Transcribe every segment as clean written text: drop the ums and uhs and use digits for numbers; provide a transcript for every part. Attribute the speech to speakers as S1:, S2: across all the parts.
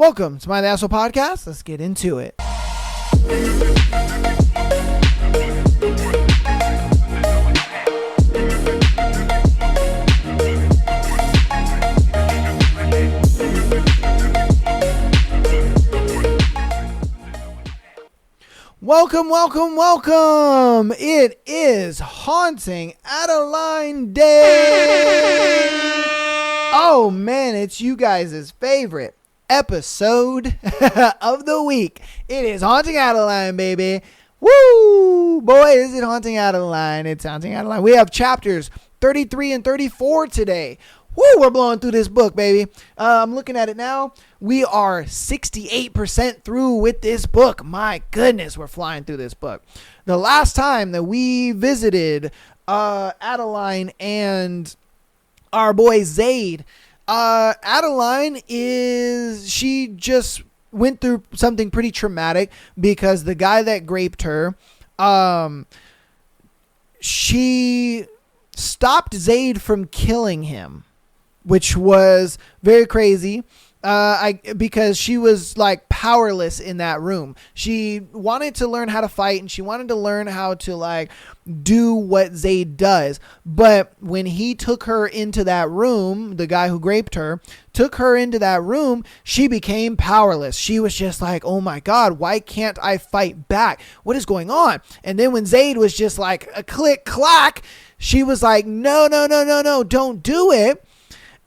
S1: Welcome to my Asshole Podcast. Let's get into it. Welcome. It is Haunting Adeline Day. Oh man, it's you guys' favorite episode of the week. It is Haunting Adeline, baby. Woo! Boy, is it Haunting Adeline. It's Haunting Adeline. We have chapters 33 and 34 today. Woo! We're blowing through this book, baby. I'm looking at it now. We are 68% through with this book. My goodness, we're flying through this book. The last time that we visited Adeline and our boy Zaid, Adeline she just went through something pretty traumatic because the guy that raped her, she stopped Zaid from killing him, which was very crazy. Because she was like powerless in that room. She wanted to learn how to fight and she wanted to learn how to like do what Zaid does. But when he took her into that room, the guy who raped her took her into that room, she became powerless. She was just like, oh my God, why can't I fight back? What is going on? And then when Zaid was just like a click clack, she was like, no, don't do it.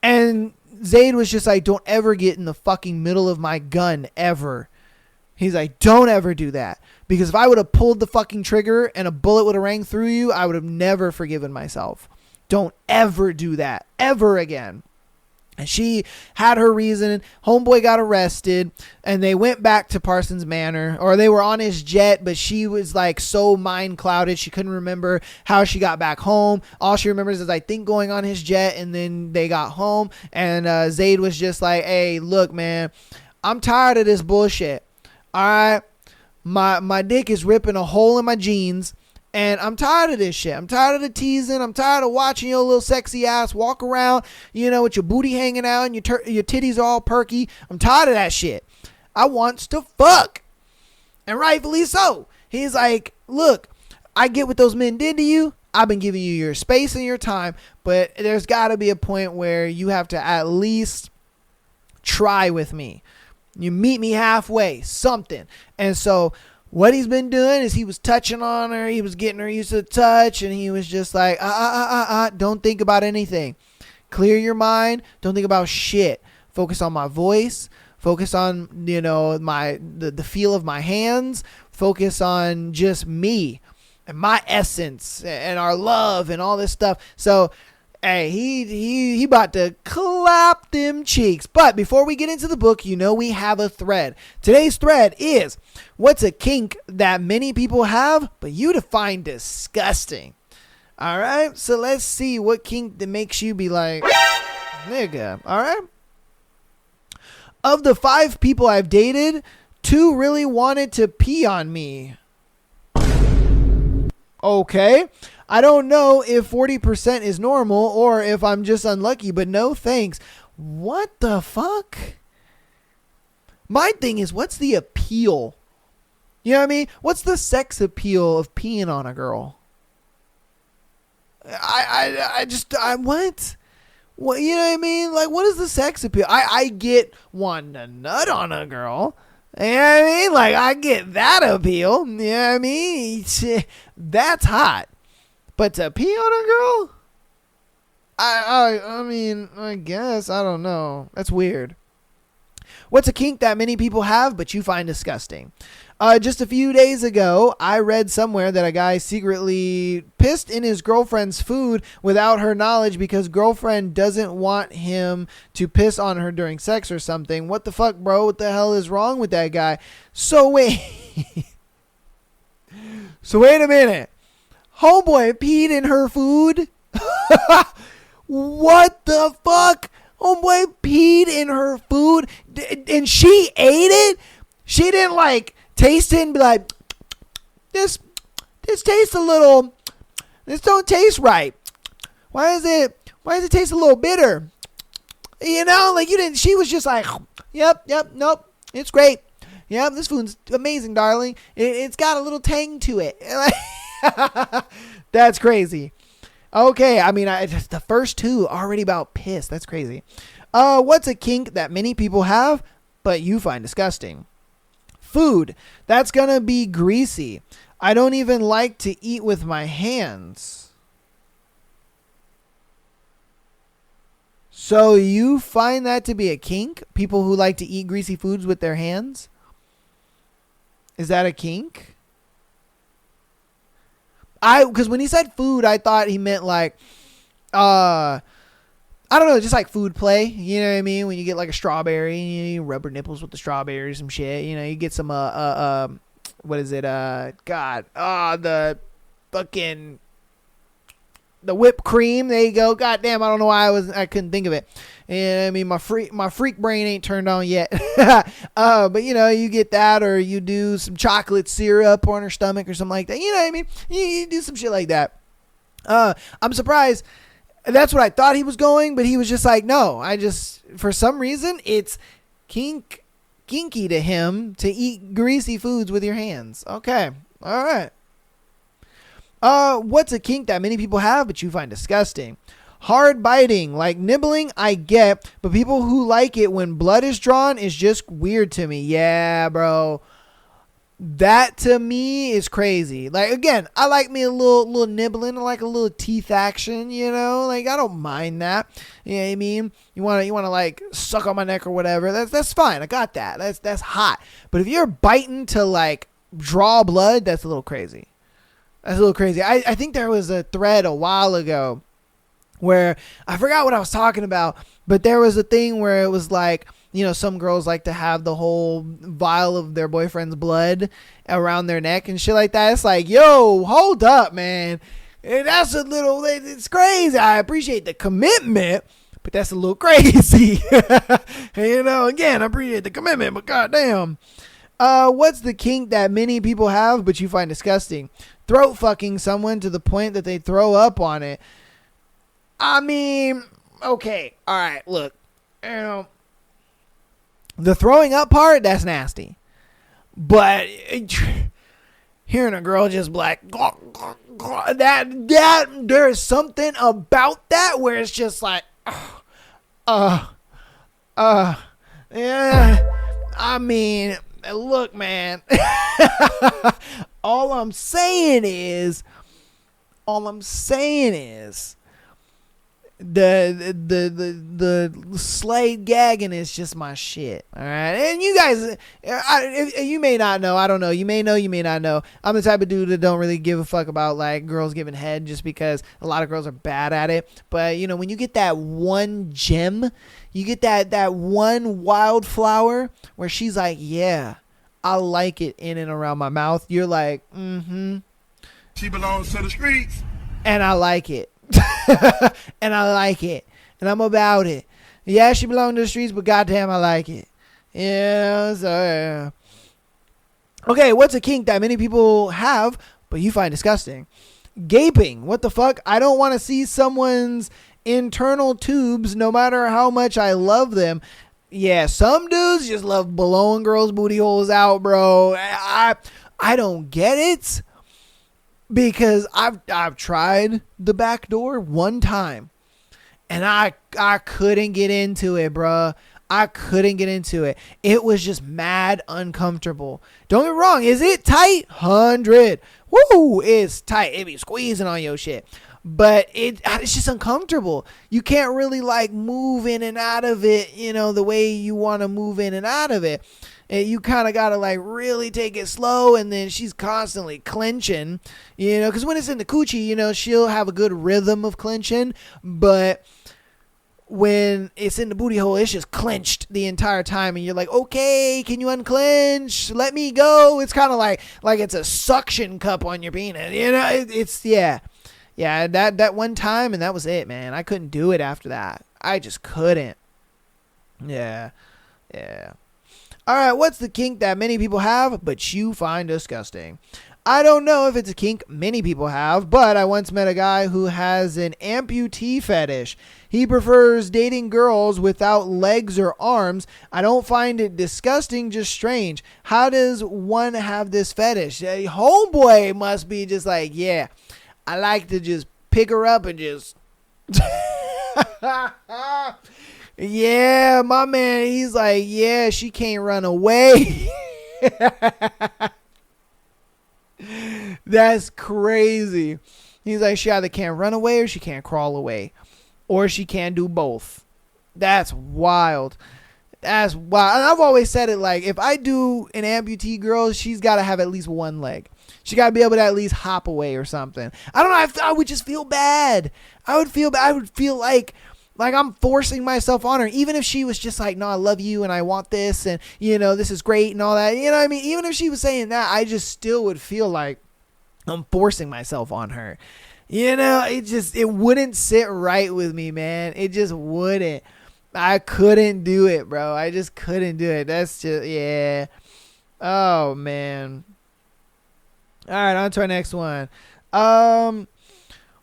S1: And Zaid was just like, don't ever get in the fucking middle of my gun, ever. He's like, don't ever do that. Because if I would have pulled the fucking trigger and a bullet would have rang through you, I would have never forgiven myself. Don't ever do that, ever again. And she had her reason. Homeboy got arrested and they went back to Parsons Manor, or they were on his jet, but she was like so mind clouded. She couldn't remember how she got back home. All she remembers is I think going on his jet, and then they got home and Zaid was just like, hey, look, man, I'm tired of this bullshit. All right. My dick is ripping a hole in my jeans. And I'm tired of this shit. I'm tired of the teasing. I'm tired of watching your little sexy ass walk around, with your booty hanging out and your titties all perky. I'm tired of that shit. I wants to fuck. And rightfully so. He's like, look, I get what those men did to you. I've been giving you your space and your time. But there's got to be a point where you have to at least try with me. You meet me halfway, something. And so what he's been doing is he was touching on her. He was getting her used to the touch. And he was just like, don't think about anything. Clear your mind. Don't think about shit. Focus on my voice. Focus on, the feel of my hands. Focus on just me and my essence and our love and all this stuff. So, hey, he about to clap them cheeks. But before we get into the book, we have a thread. Today's thread is, what's a kink that many people have, but you define disgusting? All right, so let's see what kink that makes you be like, nigga. All right. Of the 5 people I've dated, 2 really wanted to pee on me. Okay. I don't know if 40% is normal or if I'm just unlucky, but no thanks. What the fuck? My thing is, what's the appeal? You know what I mean? What's the sex appeal of peeing on a girl? What? What, you know what I mean? Like, what is the sex appeal? I get one to nut on a girl. You know what I mean? Like, I get that appeal. You know what I mean? That's hot. But to pee on a girl? I mean, I guess. I don't know. That's weird. What's a kink that many people have, but you find disgusting? Just a few days ago, I read somewhere that a guy secretly pissed in his girlfriend's food without her knowledge because girlfriend doesn't want him to piss on her during sex or something. What the fuck, bro? What the hell is wrong with that guy? So wait a minute. Homeboy peed in her food? What the fuck? Homeboy peed in her food and she ate it? She didn't like taste it and be like, this tastes a little, this don't taste right. Why does it taste a little bitter? You know, like you didn't, she was just like, Yep, nope. It's great. Yep, this food's amazing, darling. It's got a little tang to it. That's crazy. Okay, I mean, the first two already about piss. That's crazy. What's a kink that many people have, but you find disgusting? Food. That's gonna be greasy. I don't even like to eat with my hands. So you find that to be a kink? People who like to eat greasy foods with their hands? Is that a kink? Because when he said food, I thought he meant like, I don't know, just like food play. You know what I mean? When you get like a strawberry, you rub your nipples with the strawberry, some shit. You know, you get some, what is it? The fucking, the whipped cream. There you go. God damn, I don't know why I couldn't think of it. And I mean, my freak brain ain't turned on yet. But you know, you get that, or you do some chocolate syrup on her stomach or something like that. You know what I mean? You do some shit like that. I'm surprised. That's what I thought he was going, but he was just like, no, for some reason, it's kinky to him to eat greasy foods with your hands. Okay. All right. What's a kink that many people have, but you find disgusting? Hard biting, like nibbling, I get, but people who like it when blood is drawn is just weird to me. Yeah, bro. That to me is crazy. Like, again, I like me a little nibbling. I like a little teeth action, you know? Like, I don't mind that. You know what I mean? You want to like suck on my neck or whatever. That's fine. I got that. That's hot. But if you're biting to like draw blood, that's a little crazy. That's a little crazy. I think there was a thread a while ago where I forgot what I was talking about, but there was a thing where it was like, you know, some girls like to have the whole vial of their boyfriend's blood around their neck and shit like that. It's like, yo, hold up, man. That's a little, it's crazy. I appreciate the commitment, but that's a little crazy. You know, again, I appreciate the commitment, but goddamn. What's the kink that many people have, but you find disgusting? Throat fucking someone to the point that they throw up on it. I mean, okay, all right, look, you know, the throwing up part, that's nasty. But hearing a girl just like, that there's something about that where it's just like, yeah, I mean, look, man, all I'm saying is the Slade gagging is just my shit. All right. And you guys, you may not know. I don't know. You may know, you may not know. I'm the type of dude that don't really give a fuck about like girls giving head just because a lot of girls are bad at it. But you know, when you get that one gem, you get that one wildflower where she's like, yeah, I like it in and around my mouth. You're like, she belongs to the streets. And I like it. And I like it. And I'm about it. Yeah, she belongs to the streets, but goddamn, I like it. Yeah, so yeah. Okay, what's a kink that many people have, but you find disgusting? Gaping. What the fuck? I don't want to see someone's internal tubes no matter how much I love them. Yeah, some dudes just love blowing girls' booty holes out, bro. I don't get it. Because I've tried the back door one time, and I couldn't get into it, bruh. I couldn't get into it. It was just mad uncomfortable. Don't get me wrong. Is it tight? 100. Woo, it's tight. It be squeezing on your shit. But it's just uncomfortable. You can't really like move in and out of it, you know, the way you want to move in and out of it. And you kind of got to like really take it slow, and then she's constantly clenching, you know, because when it's in the coochie, you know, she'll have a good rhythm of clenching, but when it's in the booty hole, it's just clenched the entire time, and you're like, okay, can you unclench? Let me go. It's kind of like it's a suction cup on your penis, you know. It's yeah, that one time, and that was it, man. I couldn't do it after that. I just couldn't. Yeah. All right, what's the kink that many people have, but you find disgusting? I don't know if it's a kink many people have, but I once met a guy who has an amputee fetish. He prefers dating girls without legs or arms. I don't find it disgusting, just strange. How does one have this fetish? Homeboy must be just like, yeah, I like to just pick her up and just... Yeah, my man, he's like, yeah, she can't run away. That's crazy. He's like, she either can't run away or she can't crawl away. Or she can't do both. That's wild. That's wild. And I've always said it like, if I do an amputee girl, she's got to have at least one leg. She got to be able to at least hop away or something. I don't know. I would just feel bad. I would feel bad. I would feel like I'm forcing myself on her. Even if she was just like, no, I love you and I want this and, you know, this is great and all that. You know what I mean? Even if she was saying that, I just still would feel like I'm forcing myself on her. You know, it wouldn't sit right with me, man. It just wouldn't. I couldn't do it, bro. I just couldn't do it. That's just, yeah. Oh, man. All right, on to our next one.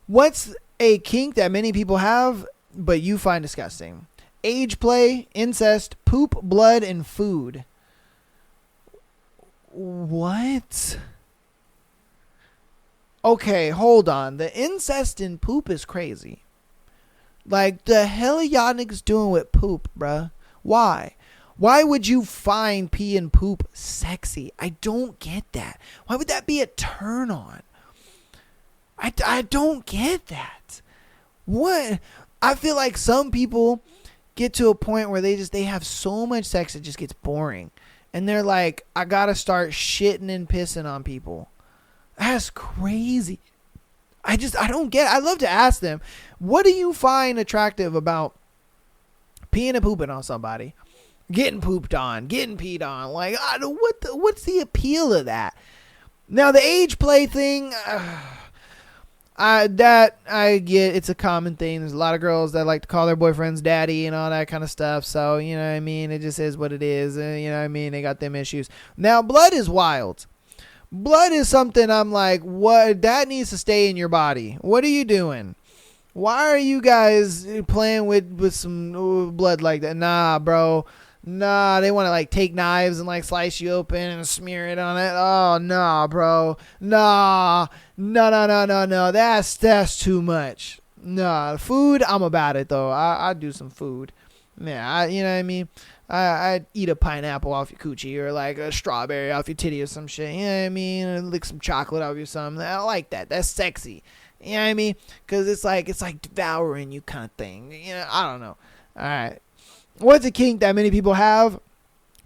S1: What's a kink that many people have but you find disgusting? Age play, incest, poop, blood, and food. What? Okay, hold on. The incest and poop is crazy. Like, the hell are y'all niggas doing with poop, bruh? Why? Why would you find pee and poop sexy? I don't get that. Why would that be a turn on? I don't get that. What? I feel like some people get to a point where they have so much sex it just gets boring. And they're like, I gotta start shitting and pissing on people. That's crazy. I don't get it. I'd love to ask them, what do you find attractive about peeing and pooping on somebody? Getting pooped on, getting peed on. Like, what's the appeal of that? Now, the age play thing, I get. It's a common thing. There's a lot of girls that like to call their boyfriends daddy and all that kind of stuff. So, you know what I mean? It just is what it is. You know what I mean? They got them issues. Now, blood is wild. Blood is something I'm like, what? That needs to stay in your body. What are you doing? Why are you guys playing with some blood like that? Nah, bro. Nah, they want to like take knives and like slice you open and smear it on it. Oh, nah, bro. Nah. No. That's too much. Nah, food, I'm about it though. I do some food. Yeah, you know what I mean? I'd eat a pineapple off your coochie or like a strawberry off your titty or some shit. You know what I mean? Lick some chocolate off your something. I like that. That's sexy. You know what I mean? Because it's like devouring you kind of thing. You know, I don't know. All right. What's a kink that many people have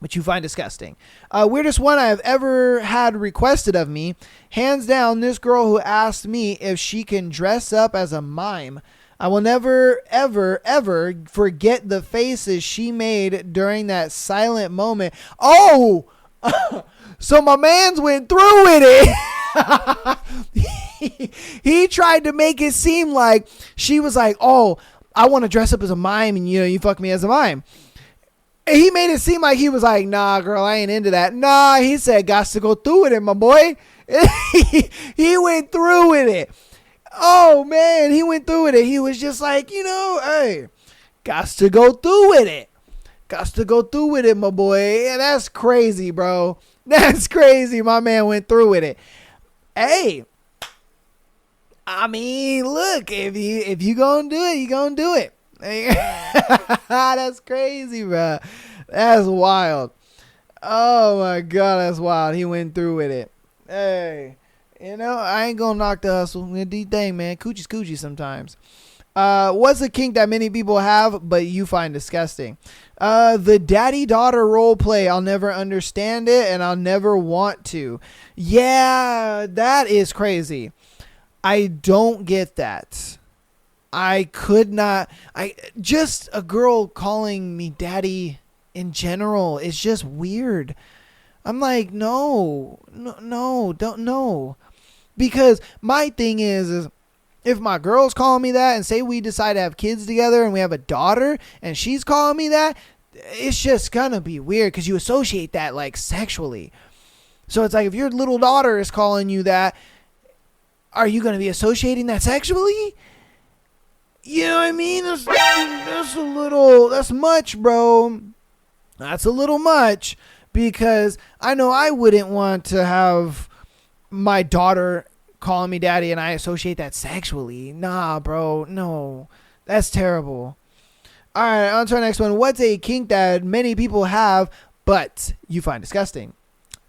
S1: but you find disgusting? Weirdest one I have ever had requested of me. Hands down, this girl who asked me if she can dress up as a mime. I will never, ever, ever forget the faces she made during that silent moment. Oh! So my mans went through with it. He tried to make it seem like she was like, oh, I want to dress up as a mime and, you know, you fuck me as a mime. And he made it seem like he was like, nah, girl, I ain't into that. Nah, he said, got to go through with it, my boy. He went through with it. Oh, man, he went through with it. He was just like, you know, hey, got to go through with it. Got to go through with it, my boy. Yeah, that's crazy, bro. That's crazy. My man went through with it. Hey, I mean, look, if you gonna do it, you gonna do it. That's crazy, bro. That's wild. Oh, my God, that's wild. He went through with it. Hey. You know, I ain't gonna knock the hustle. Do your thing, man. Coochie's coochie sometimes. What's a kink that many people have, but you find disgusting? The daddy-daughter role play. I'll never understand it, and I'll never want to. Yeah, that is crazy. I don't get that. I could not. Just a girl calling me daddy in general is just weird. I'm like, no, don't know. Because my thing is if my girl's calling me that and say we decide to have kids together and we have a daughter and she's calling me that, it's just gonna be weird because you associate that like sexually. So it's like, if your little daughter is calling you that, are you going to be associating that sexually? You know what I mean? That's much, bro. That's a little much, because I know I wouldn't want to have my daughter calling me daddy and I associate that sexually. Nah, bro. No, that's terrible. All right, on to our next one. What's a kink that many people have, but you find disgusting?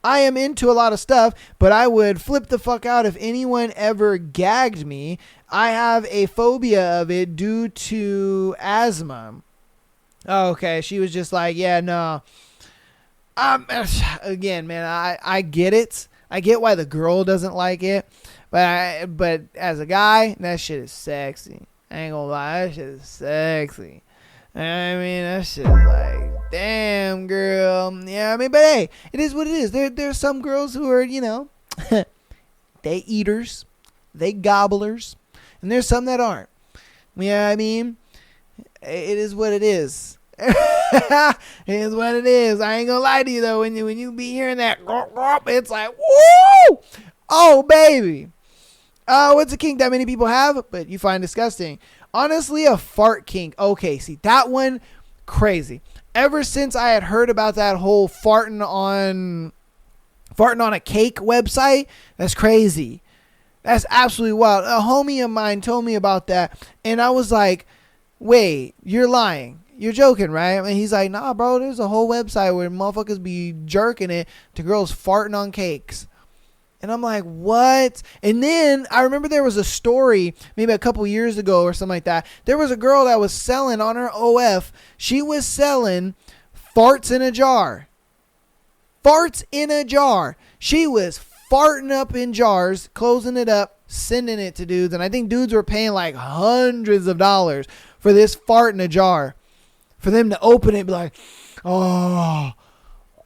S1: I am into a lot of stuff, but I would flip the fuck out if anyone ever gagged me. I have a phobia of it due to asthma. Okay, she was just like, yeah, no. Again, man, I get it. I get why the girl doesn't like it, but as a guy, that shit is sexy. I ain't gonna lie, that shit is sexy. I mean, that shit is like, damn, girl. Yeah, I mean, but hey, it is what it is. There's some girls who are, you know, they eaters, they gobblers, and there's some that aren't. Yeah, I mean, it is what it is. It is what it is. I ain't gonna lie to you though. When you be hearing that, it's like, woo! Oh, baby. What's a kink that many people have, but you find disgusting? Honestly, a fart kink. Okay, see, that one, crazy. Ever since I had heard about that whole farting on a cake website, that's crazy. That's absolutely wild. A homie of mine told me about that, and I was like, wait, you're lying. You're joking, right? And he's like, nah, bro, there's a whole website where motherfuckers be jerking it to girls farting on cakes. And I'm like, what? And then I remember there was a story maybe a couple years ago or something like that. There was a girl that was selling on her OF. She was selling farts in a jar. Farts in a jar. She was farting up in jars, closing it up, sending it to dudes. And I think dudes were paying like hundreds of dollars for this fart in a jar. For them to open it and be like, oh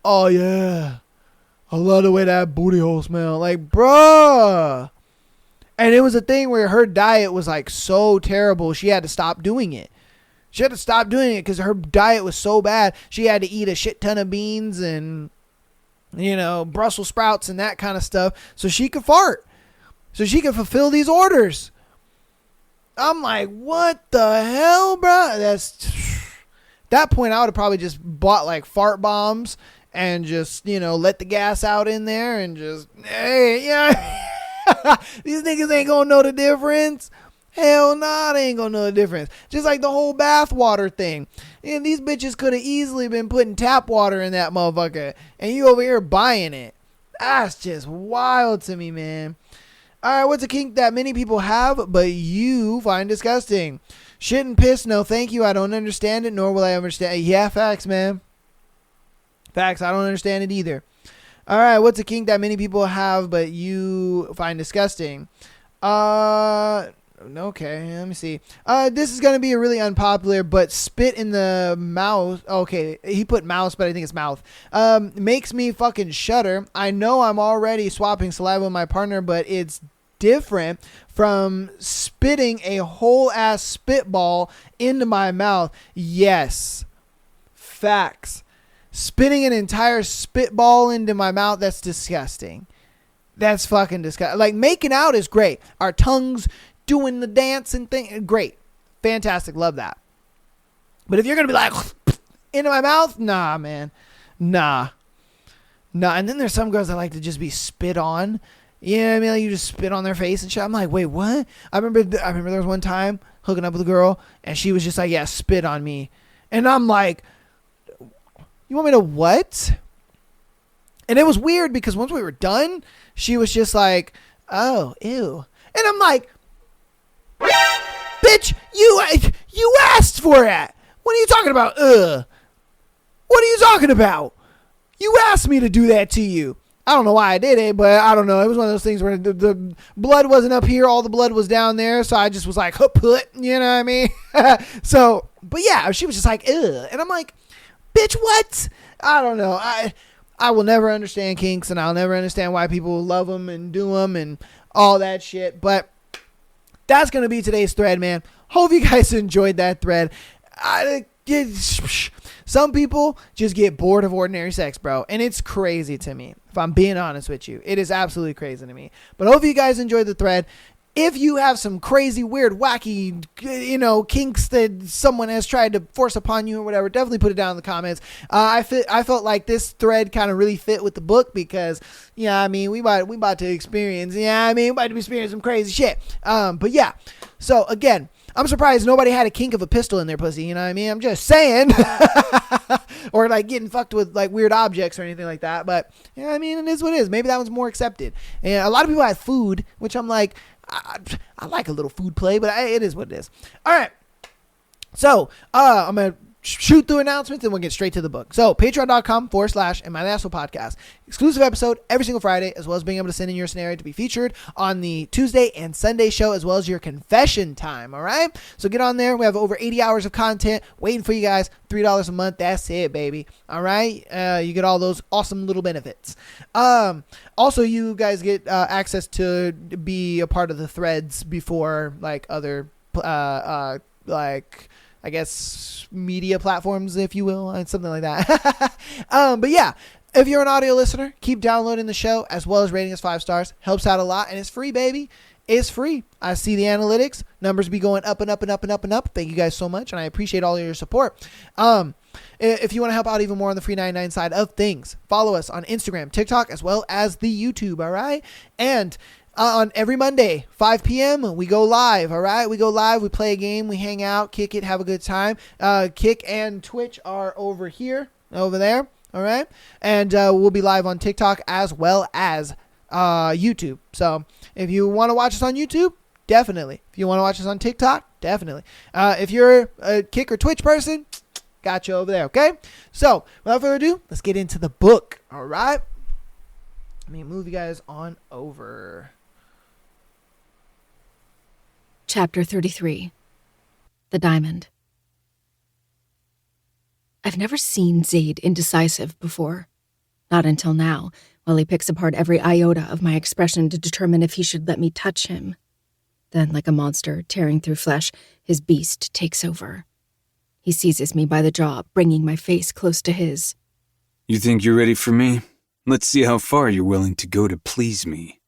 S1: yeah. I love the way that booty hole smell. Like, bruh. And it was a thing where her diet was like so terrible, she had to stop doing it. She had to stop doing it because her diet was so bad. She had to eat a shit ton of beans and, you know, Brussels sprouts and that kind of stuff so she could fart. So she could fulfill these orders. I'm like, what the hell, bruh? That point, I would have probably just bought like fart bombs and just, you know, let the gas out in there and just, hey, yeah. These niggas ain't gonna know the difference. Hell nah, they ain't gonna know the difference. Just like the whole bath water thing. And these bitches could have easily been putting tap water in that motherfucker. And you over here buying it. That's just wild to me, man. Alright, what's a kink that many people have, but you find disgusting? Shit and piss, no thank you. I don't understand it, nor will I understand. Yeah, facts, man. Facts, I don't understand it either. All right, what's a kink that many people have but you find disgusting? Okay, let me see. This is going to be a really unpopular, but spit in the mouth. Okay, he put mouse, but I think it's mouth. Makes me fucking shudder. I know I'm already swapping saliva with my partner, but it's different from spitting a whole ass spitball into my mouth. Yes. Facts. Spitting an entire spitball into my mouth, that's disgusting. That's fucking disgusting. Like, making out is great. Our tongues doing the dance and thing, great. Fantastic. Love that. But if you're going to be like, into my mouth, nah, man. Nah. And then there's some girls that like to just be spit on. You know what I mean? Like, you just spit on their face and shit. I'm like, wait, what? I remember there was one time hooking up with a girl and she was just like, yeah, spit on me. And I'm like, you want me to what? And it was weird because once we were done, she was just like, oh, ew. And I'm like, bitch, you asked for that. What are you talking about? What are you talking about? You asked me to do that to you. I don't know why I did it, but I don't know. It was one of those things where the blood wasn't up here. All the blood was down there. So I just was like, put, you know what I mean? So, but yeah, she was just like, ugh. And I'm like, bitch, what? I don't know. I will never understand kinks, and I'll never understand why people love them and do them and all that shit. But that's going to be today's thread, man. Hope you guys enjoyed that thread. Some people just get bored of ordinary sex, bro. And it's crazy to me. If I'm being honest with you, it is absolutely crazy to me. But I hope you guys enjoyed the thread. If you have some crazy, weird, wacky, kinks that someone has tried to force upon you or whatever, definitely put it down in the comments. I felt like this thread kind of really fit with the book because, we about to experience, we about to experience some crazy shit. But yeah, so again, I'm surprised nobody had a kink of a pistol in their pussy, you know what I mean? I'm just saying. Or like getting fucked with like weird objects or anything like that. But, it is what it is. Maybe that one's more accepted. And a lot of people had food, which I'm like, I like a little food play, but it is what it is. All right. So, I'm going to shoot through announcements and we'll get straight to the book. So, patreon.com/Am I the Asshole Podcast. Exclusive episode every single Friday, as well as being able to send in your scenario to be featured on the Tuesday and Sunday show, as well as your confession time. All right. So get on there. We have over 80 hours of content waiting for you guys. $3 a month. That's it, baby. All right. You get all those awesome little benefits. Also, you guys get access to be a part of the threads before like other, I guess, media platforms, if you will, and something like that. But yeah, if you're an audio listener, keep downloading the show as well as rating us 5 stars. Helps out a lot, and it's free, baby. It's free. I see the analytics. Numbers be going up and up and up and up and up. Thank you guys so much, and I appreciate all of your support. If you want to help out even more on the free 99 side of things, follow us on Instagram, TikTok, as well as the YouTube, all right? And on every Monday, 5 p.m., we go live, all right? We go live, we play a game, we hang out, kick it, have a good time. Kik and Twitch are over there, all right? And we'll be live on TikTok as well as YouTube. So if you want to watch us on YouTube, definitely. If you want to watch us on TikTok, definitely. If you're a Kik or Twitch person, got you over there, okay? So without further ado, let's get into the book, all right? Let me move you guys on over.
S2: Chapter 33. The Diamond. I've never seen Zaid indecisive before. Not until now, while he picks apart every iota of my expression to determine if he should let me touch him. Then, like a monster tearing through flesh, his beast takes over. He seizes me by the jaw, bringing my face close to his.
S3: You think you're ready for me? Let's see how far you're willing to go to please me.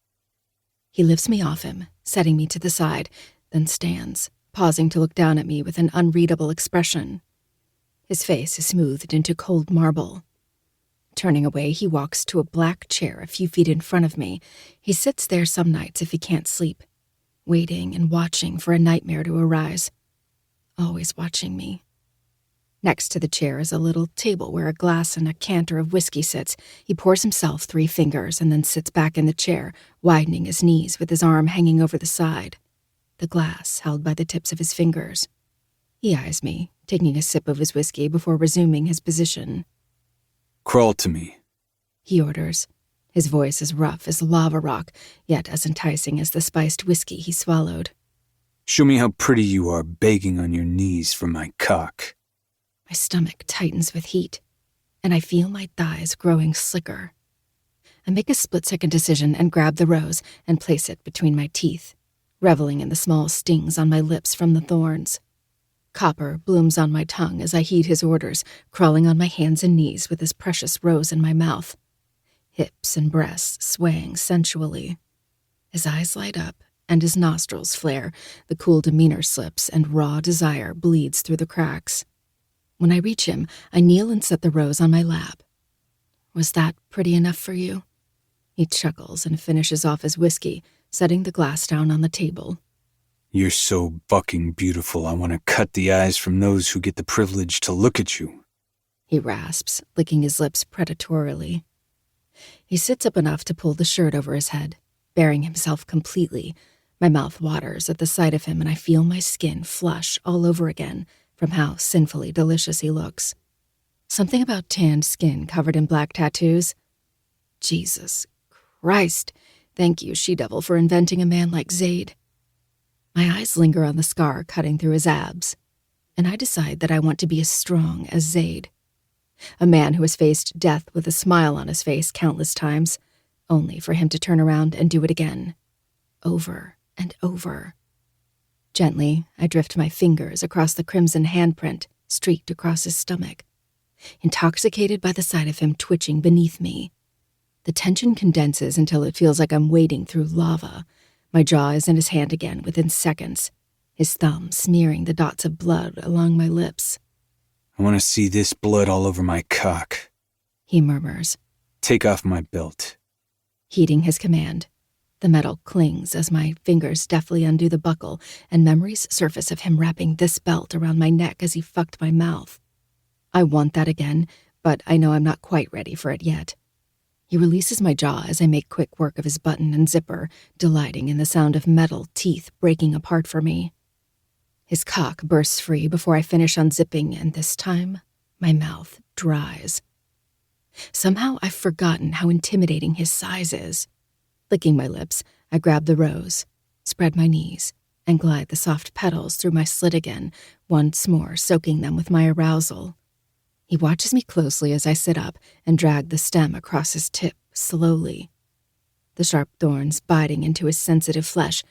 S2: He lifts me off him, setting me to the side, then stands, pausing to look down at me with an unreadable expression. His face is smoothed into cold marble. Turning away, he walks to a black chair a few feet in front of me. He sits there some nights if he can't sleep, waiting and watching for a nightmare to arise. Always watching me. Next to the chair is a little table where a glass and a canter of whiskey sits. He pours himself 3 fingers and then sits back in the chair, widening his knees with his arm hanging over the side, the glass held by the tips of his fingers. He eyes me, taking a sip of his whiskey before resuming his position.
S3: Crawl to me,
S2: he orders. His voice is rough as lava rock, yet as enticing as the spiced whiskey he swallowed.
S3: Show me how pretty you are begging on your knees for my cock.
S2: My stomach tightens with heat, and I feel my thighs growing slicker. I make a split-second decision and grab the rose and place it between my teeth, reveling in the small stings on my lips from the thorns. Copper blooms on my tongue as I heed his orders, crawling on my hands and knees with his precious rose in my mouth, hips and breasts swaying sensually. His eyes light up and his nostrils flare, the cool demeanor slips and raw desire bleeds through the cracks. When I reach him, I kneel and set the rose on my lap. Was that pretty enough for you? He chuckles and finishes off his whiskey, setting the glass down on the table.
S3: You're so fucking beautiful, I want to cut the eyes from those who get the privilege to look at you.
S2: He rasps, licking his lips predatorily. He sits up enough to pull the shirt over his head, baring himself completely. My mouth waters at the sight of him, and I feel my skin flush all over again from how sinfully delicious he looks. Something about tanned skin covered in black tattoos. Jesus Christ, thank you, she-devil, for inventing a man like Zaid. My eyes linger on the scar cutting through his abs, and I decide that I want to be as strong as Zaid. A man who has faced death with a smile on his face countless times, only for him to turn around and do it again. Over and over. Gently, I drift my fingers across the crimson handprint streaked across his stomach. intoxicated by the sight of him twitching beneath me. The tension condenses until it feels like I'm wading through lava. My jaw is in his hand again within seconds, his thumb smearing the dots of blood along my lips.
S3: I want to see this blood all over my cock,
S2: he murmurs.
S3: Take off my belt.
S2: Heeding his command, the metal clings as my fingers deftly undo the buckle, and memories surface of him wrapping this belt around my neck as he fucked my mouth. I want that again, but I know I'm not quite ready for it yet. He releases my jaw as I make quick work of his button and zipper, delighting in the sound of metal teeth breaking apart for me. His cock bursts free before I finish unzipping, and this time, my mouth dries. Somehow I've forgotten how intimidating his size is. Licking my lips, I grab the rose, spread my knees, and glide the soft petals through my slit again, once more soaking them with my arousal. He watches me closely as I sit up and drag the stem across his tip slowly. The sharp thorns biting into his sensitive flesh,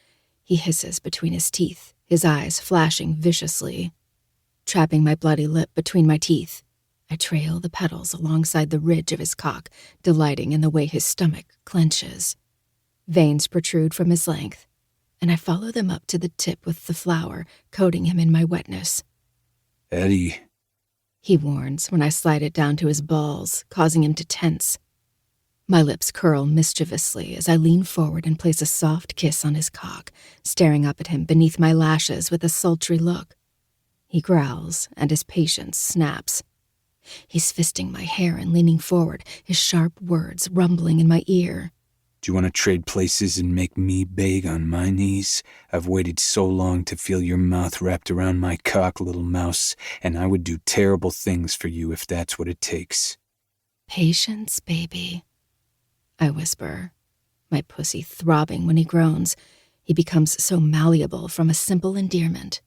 S2: he hisses between his teeth, his eyes flashing viciously. Trapping my bloody lip between my teeth, I trail the petals alongside the ridge of his cock, delighting in the way his stomach clenches. Veins protrude from his length, and I follow them up to the tip with the flower, coating him in my wetness.
S3: Eddie,
S2: he warns when I slide it down to his balls, causing him to tense. My lips curl mischievously as I lean forward and place a soft kiss on his cock, staring up at him beneath my lashes with a sultry look. He growls, and his patience snaps. He's fisting my hair and leaning forward, his sharp words rumbling in my ear.
S3: do you want to trade places and make me beg on my knees? I've waited so long to feel your mouth wrapped around my cock, little mouse, and I would do terrible things for you if that's what it takes.
S2: Patience, baby, I whisper, my pussy throbbing when he groans. He becomes so malleable from a simple endearment.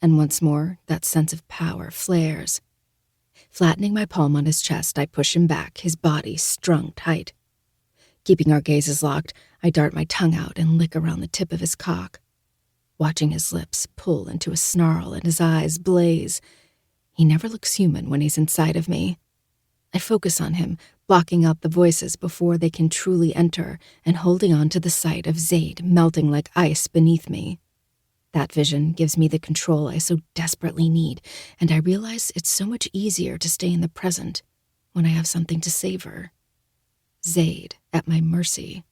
S2: And once more, that sense of power flares. Flattening my palm on his chest, I push him back, his body strung tight. Keeping our gazes locked, I dart my tongue out and lick around the tip of his cock. Watching his lips pull into a snarl and his eyes blaze. He never looks human when he's inside of me. I focus on him, blocking out the voices before they can truly enter, and holding on to the sight of Zaid melting like ice beneath me. That vision gives me the control I so desperately need, and I realize it's so much easier to stay in the present when I have something to savor. Zaid at my mercy.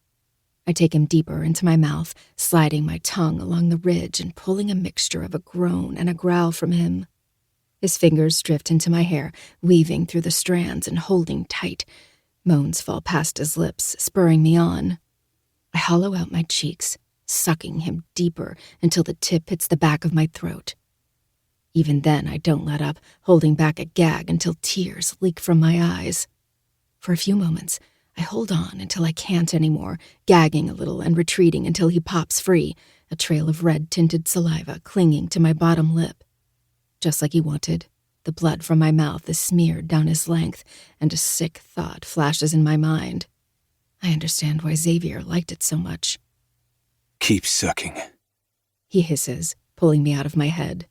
S2: I take him deeper into my mouth, sliding my tongue along the ridge and pulling a mixture of a groan and a growl from him. His fingers drift into my hair, weaving through the strands and holding tight. Moans fall past his lips, spurring me on. I hollow out my cheeks, sucking him deeper until the tip hits the back of my throat. Even then, I don't let up, holding back a gag until tears leak from my eyes. For a few moments, I hold on until I can't anymore, gagging a little and retreating until he pops free, a trail of red-tinted saliva clinging to my bottom lip. Just like he wanted, the blood from my mouth is smeared down his length, and a sick thought flashes in my mind. I understand why Xavier liked it so much.
S3: Keep sucking,
S2: he hisses, pulling me out of my head.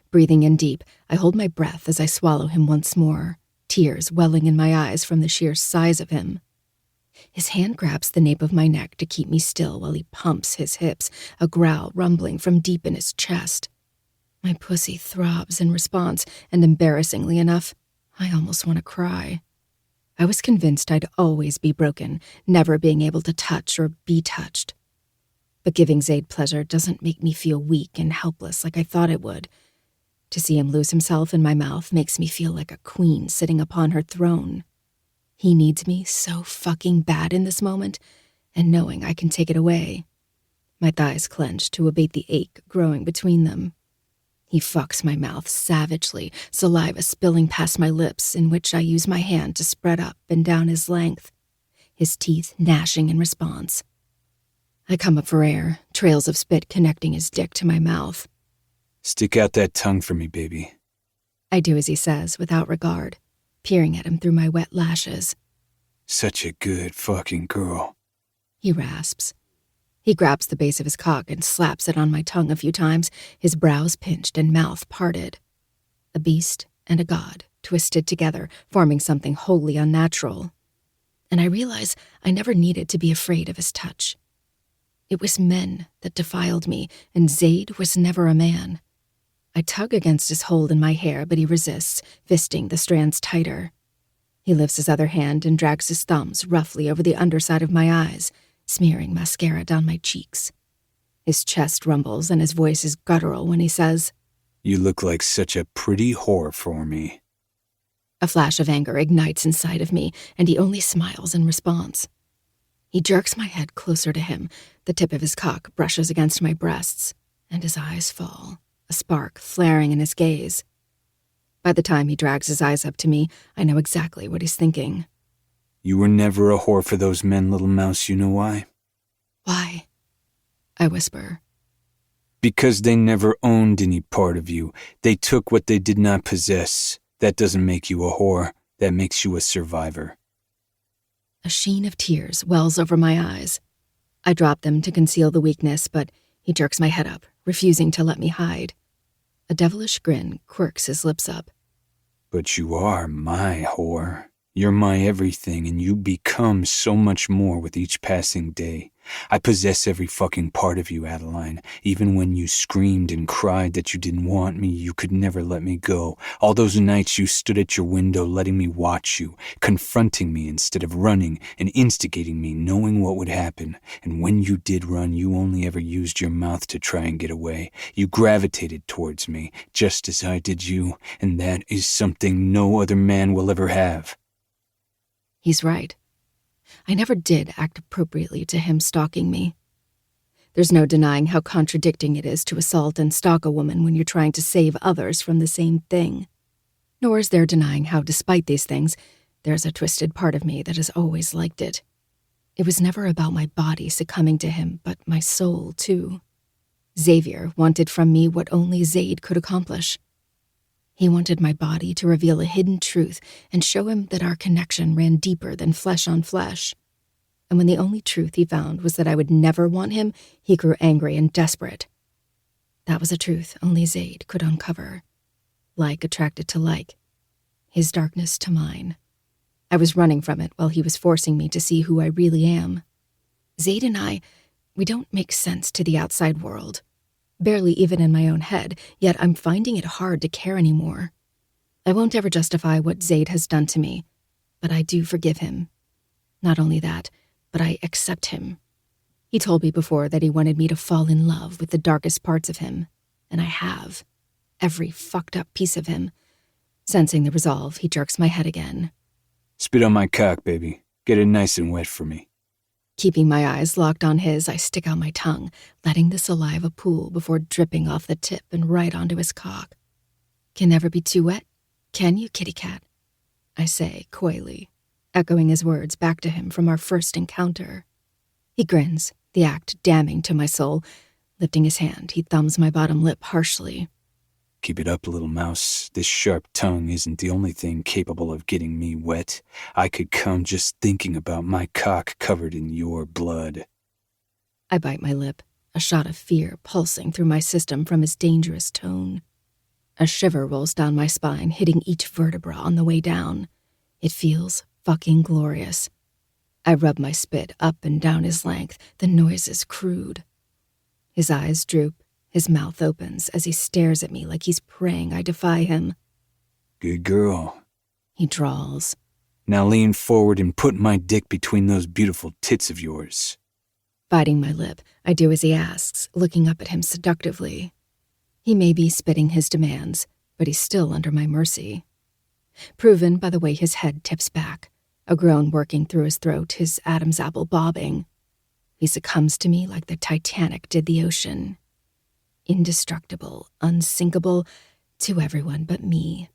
S2: Breathing in deep, I hold my breath as I swallow him once more, tears welling in my eyes from the sheer size of him. His hand grabs the nape of my neck to keep me still while he pumps his hips, a growl rumbling from deep in his chest. My pussy throbs in response, and embarrassingly enough, I almost want to cry. I was convinced I'd always be broken, never being able to touch or be touched. But giving Zaid pleasure doesn't make me feel weak and helpless like I thought it would. To see him lose himself in my mouth makes me feel like a queen sitting upon her throne. He needs me so fucking bad in this moment, and knowing I can take it away. My thighs clench to abate the ache growing between them. He fucks my mouth savagely, saliva spilling past my lips, in which I use my hand to spread up and down his length, his teeth gnashing in response. I come up for air, trails of spit connecting his dick to my mouth.
S3: Stick out that tongue for me, baby.
S2: I do as he says, without regard, peering at him through my wet lashes.
S3: Such a good fucking girl,
S2: he rasps. He grabs the base of his cock and slaps it on my tongue a few times, his brows pinched and mouth parted. A beast and a god, twisted together, forming something wholly unnatural. And I realize I never needed to be afraid of his touch. It was men that defiled me, and Zaid was never a man. I tug against his hold in my hair, but he resists, fisting the strands tighter. He lifts his other hand and drags his thumbs roughly over the underside of my eyes, smearing mascara down my cheeks. His chest rumbles and his voice is guttural when he says,
S3: "You look like such a pretty whore for me."
S2: A flash of anger ignites inside of me, and he only smiles in response. He jerks my head closer to him. The tip of his cock brushes against my breasts, and his eyes fall, a spark flaring in his gaze. By the time he drags his eyes up to me, I know exactly what he's thinking.
S3: "You were never a whore for those men, little mouse, you know why?"
S2: Why? I whisper.
S3: "Because they never owned any part of you. They took what they did not possess. That doesn't make you a whore. That makes you a survivor."
S2: A sheen of tears wells over my eyes. I drop them to conceal the weakness, but he jerks my head up, refusing to let me hide. A devilish grin quirks his lips up.
S3: "But you are my whore. You're my everything, and you become so much more with each passing day. I possess every fucking part of you, Adeline. Even when you screamed and cried that you didn't want me, you could never let me go. All those nights you stood at your window letting me watch you, confronting me instead of running and instigating me, knowing what would happen. And when you did run, you only ever used your mouth to try and get away. You gravitated towards me, just as I did you, and that is something no other man will ever have."
S2: He's right. I never did act appropriately to him stalking me. There's no denying how contradicting it is to assault and stalk a woman when you're trying to save others from the same thing. Nor is there denying how, despite these things, there's a twisted part of me that has always liked it. It was never about my body succumbing to him, but my soul, too. Xavier wanted from me what only Zaid could accomplish. He wanted my body to reveal a hidden truth and show him that our connection ran deeper than flesh on flesh. And when the only truth he found was that I would never want him, he grew angry and desperate. That was a truth only Zaid could uncover. Like attracted to like. His darkness to mine. I was running from it while he was forcing me to see who I really am. Zaid and I, we don't make sense to the outside world. Barely even in my own head, yet I'm finding it hard to care anymore. I won't ever justify what Zaid has done to me, but I do forgive him. Not only that, but I accept him. He told me before that he wanted me to fall in love with the darkest parts of him, and I have. Every fucked up piece of him. Sensing the resolve, he jerks my head again.
S3: "Spit on my cock, baby. Get it nice and wet for me."
S2: Keeping my eyes locked on his, I stick out my tongue, letting the saliva pool before dripping off the tip and right onto his cock. "Can never be too wet, can you, kitty cat?" I say coyly, echoing his words back to him from our first encounter. He grins, the act damning to my soul. Lifting his hand, he thumbs my bottom lip harshly.
S3: "Keep it up, little mouse. This sharp tongue isn't the only thing capable of getting me wet. I could come just thinking about my cock covered in your blood."
S2: I bite my lip, a shot of fear pulsing through my system from his dangerous tone. A shiver rolls down my spine, hitting each vertebra on the way down. It feels fucking glorious. I rub my spit up and down his length, the noise is crude. His eyes droop. His mouth opens as he stares at me like he's praying I defy him.
S3: "Good girl,"
S2: he drawls.
S3: "Now lean forward and put my dick between those beautiful tits of yours."
S2: Biting my lip, I do as he asks, looking up at him seductively. He may be spitting his demands, but he's still under my mercy. Proven by the way his head tips back, a groan working through his throat, his Adam's apple bobbing. He succumbs to me like the Titanic did the ocean. Indestructible, unsinkable, to everyone but me.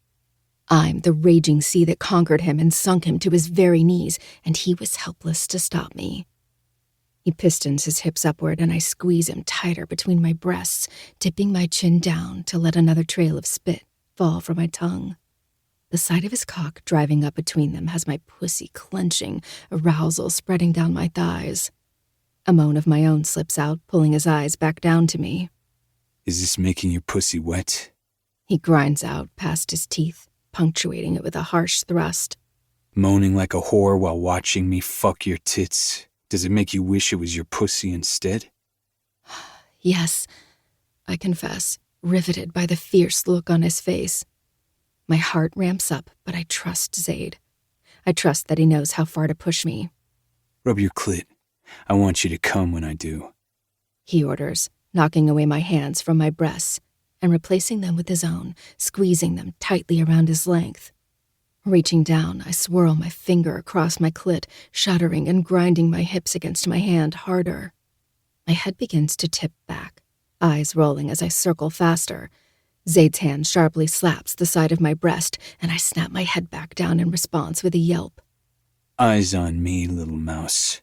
S2: I'm the raging sea that conquered him and sunk him to his very knees, and he was helpless to stop me. He pistons his hips upward, and I squeeze him tighter between my breasts, dipping my chin down to let another trail of spit fall from my tongue. The sight of his cock driving up between them has my pussy clenching, arousal spreading down my thighs. A moan of my own slips out, pulling his eyes back down to me.
S3: "Is this making your pussy wet?"
S2: He grinds out past his teeth, punctuating it with a harsh thrust.
S3: Moaning like a whore while watching me fuck your tits. Does it make you wish it was your pussy instead?
S2: Yes, I confess, riveted by the fierce look on his face. My heart ramps up, but I trust Zaid. I trust that he knows how far to push me.
S3: Rub your clit. I want you to come when I do.
S2: He orders, knocking away my hands from my breasts and replacing them with his own, squeezing them tightly around his length. Reaching down, I swirl my finger across my clit, shuddering and grinding my hips against my hand harder. My head begins to tip back, eyes rolling as I circle faster. Zaid's hand sharply slaps the side of my breast, and I snap my head back down in response with a yelp.
S3: Eyes on me, little mouse.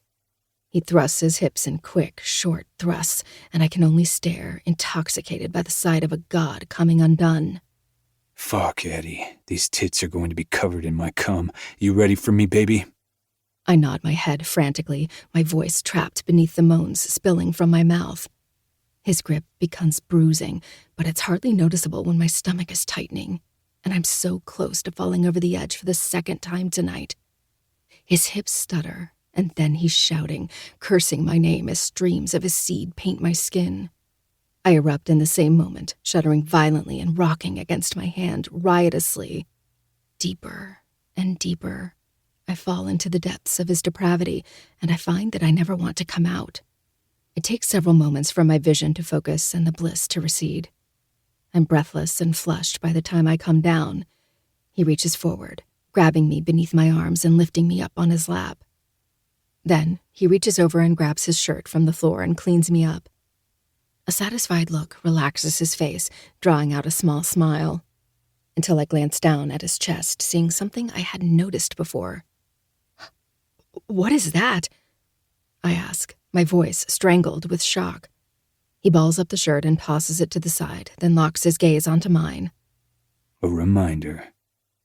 S2: He thrusts his hips in quick, short thrusts, and I can only stare, intoxicated by the sight of a god coming undone.
S3: Fuck, Eddie. These tits are going to be covered in my cum. You ready for me, baby?
S2: I nod my head frantically, my voice trapped beneath the moans spilling from my mouth. His grip becomes bruising, but it's hardly noticeable when my stomach is tightening, and I'm so close to falling over the edge for the second time tonight. His hips stutter, and then he's shouting, cursing my name as streams of his seed paint my skin. I erupt in the same moment, shuddering violently and rocking against my hand riotously. Deeper and deeper, I fall into the depths of his depravity, and I find that I never want to come out. It takes several moments for my vision to focus and the bliss to recede. I'm breathless and flushed by the time I come down. He reaches forward, grabbing me beneath my arms and lifting me up on his lap. Then he reaches over and grabs his shirt from the floor and cleans me up. A satisfied look relaxes his face, drawing out a small smile, until I glance down at his chest, seeing something I hadn't noticed before. "What is that?" I ask, my voice strangled with shock. He balls up the shirt and tosses it to the side, then locks his gaze onto mine.
S3: A reminder,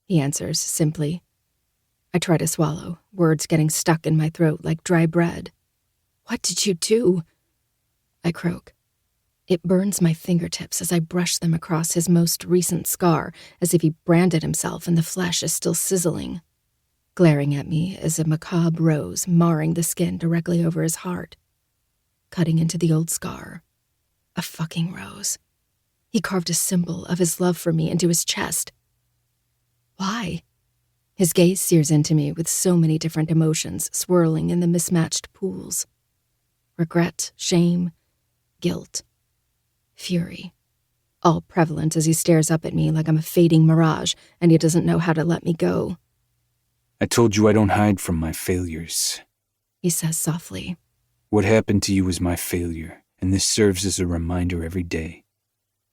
S2: he answers simply. I try to swallow, words getting stuck in my throat like dry bread. "What did you do?" I croak. It burns my fingertips as I brush them across his most recent scar, as if he branded himself and the flesh is still sizzling. Glaring at me is a macabre rose marring the skin directly over his heart. Cutting into the old scar. A fucking rose. He carved a symbol of his love for me into his chest. Why? His gaze sears into me with so many different emotions swirling in the mismatched pools. Regret, shame, guilt, fury, all prevalent as he stares up at me like I'm a fading mirage and he doesn't know how to let me go.
S3: I told you I don't hide from my failures,
S2: he says softly.
S3: What happened to you was my failure, and this serves as a reminder every day.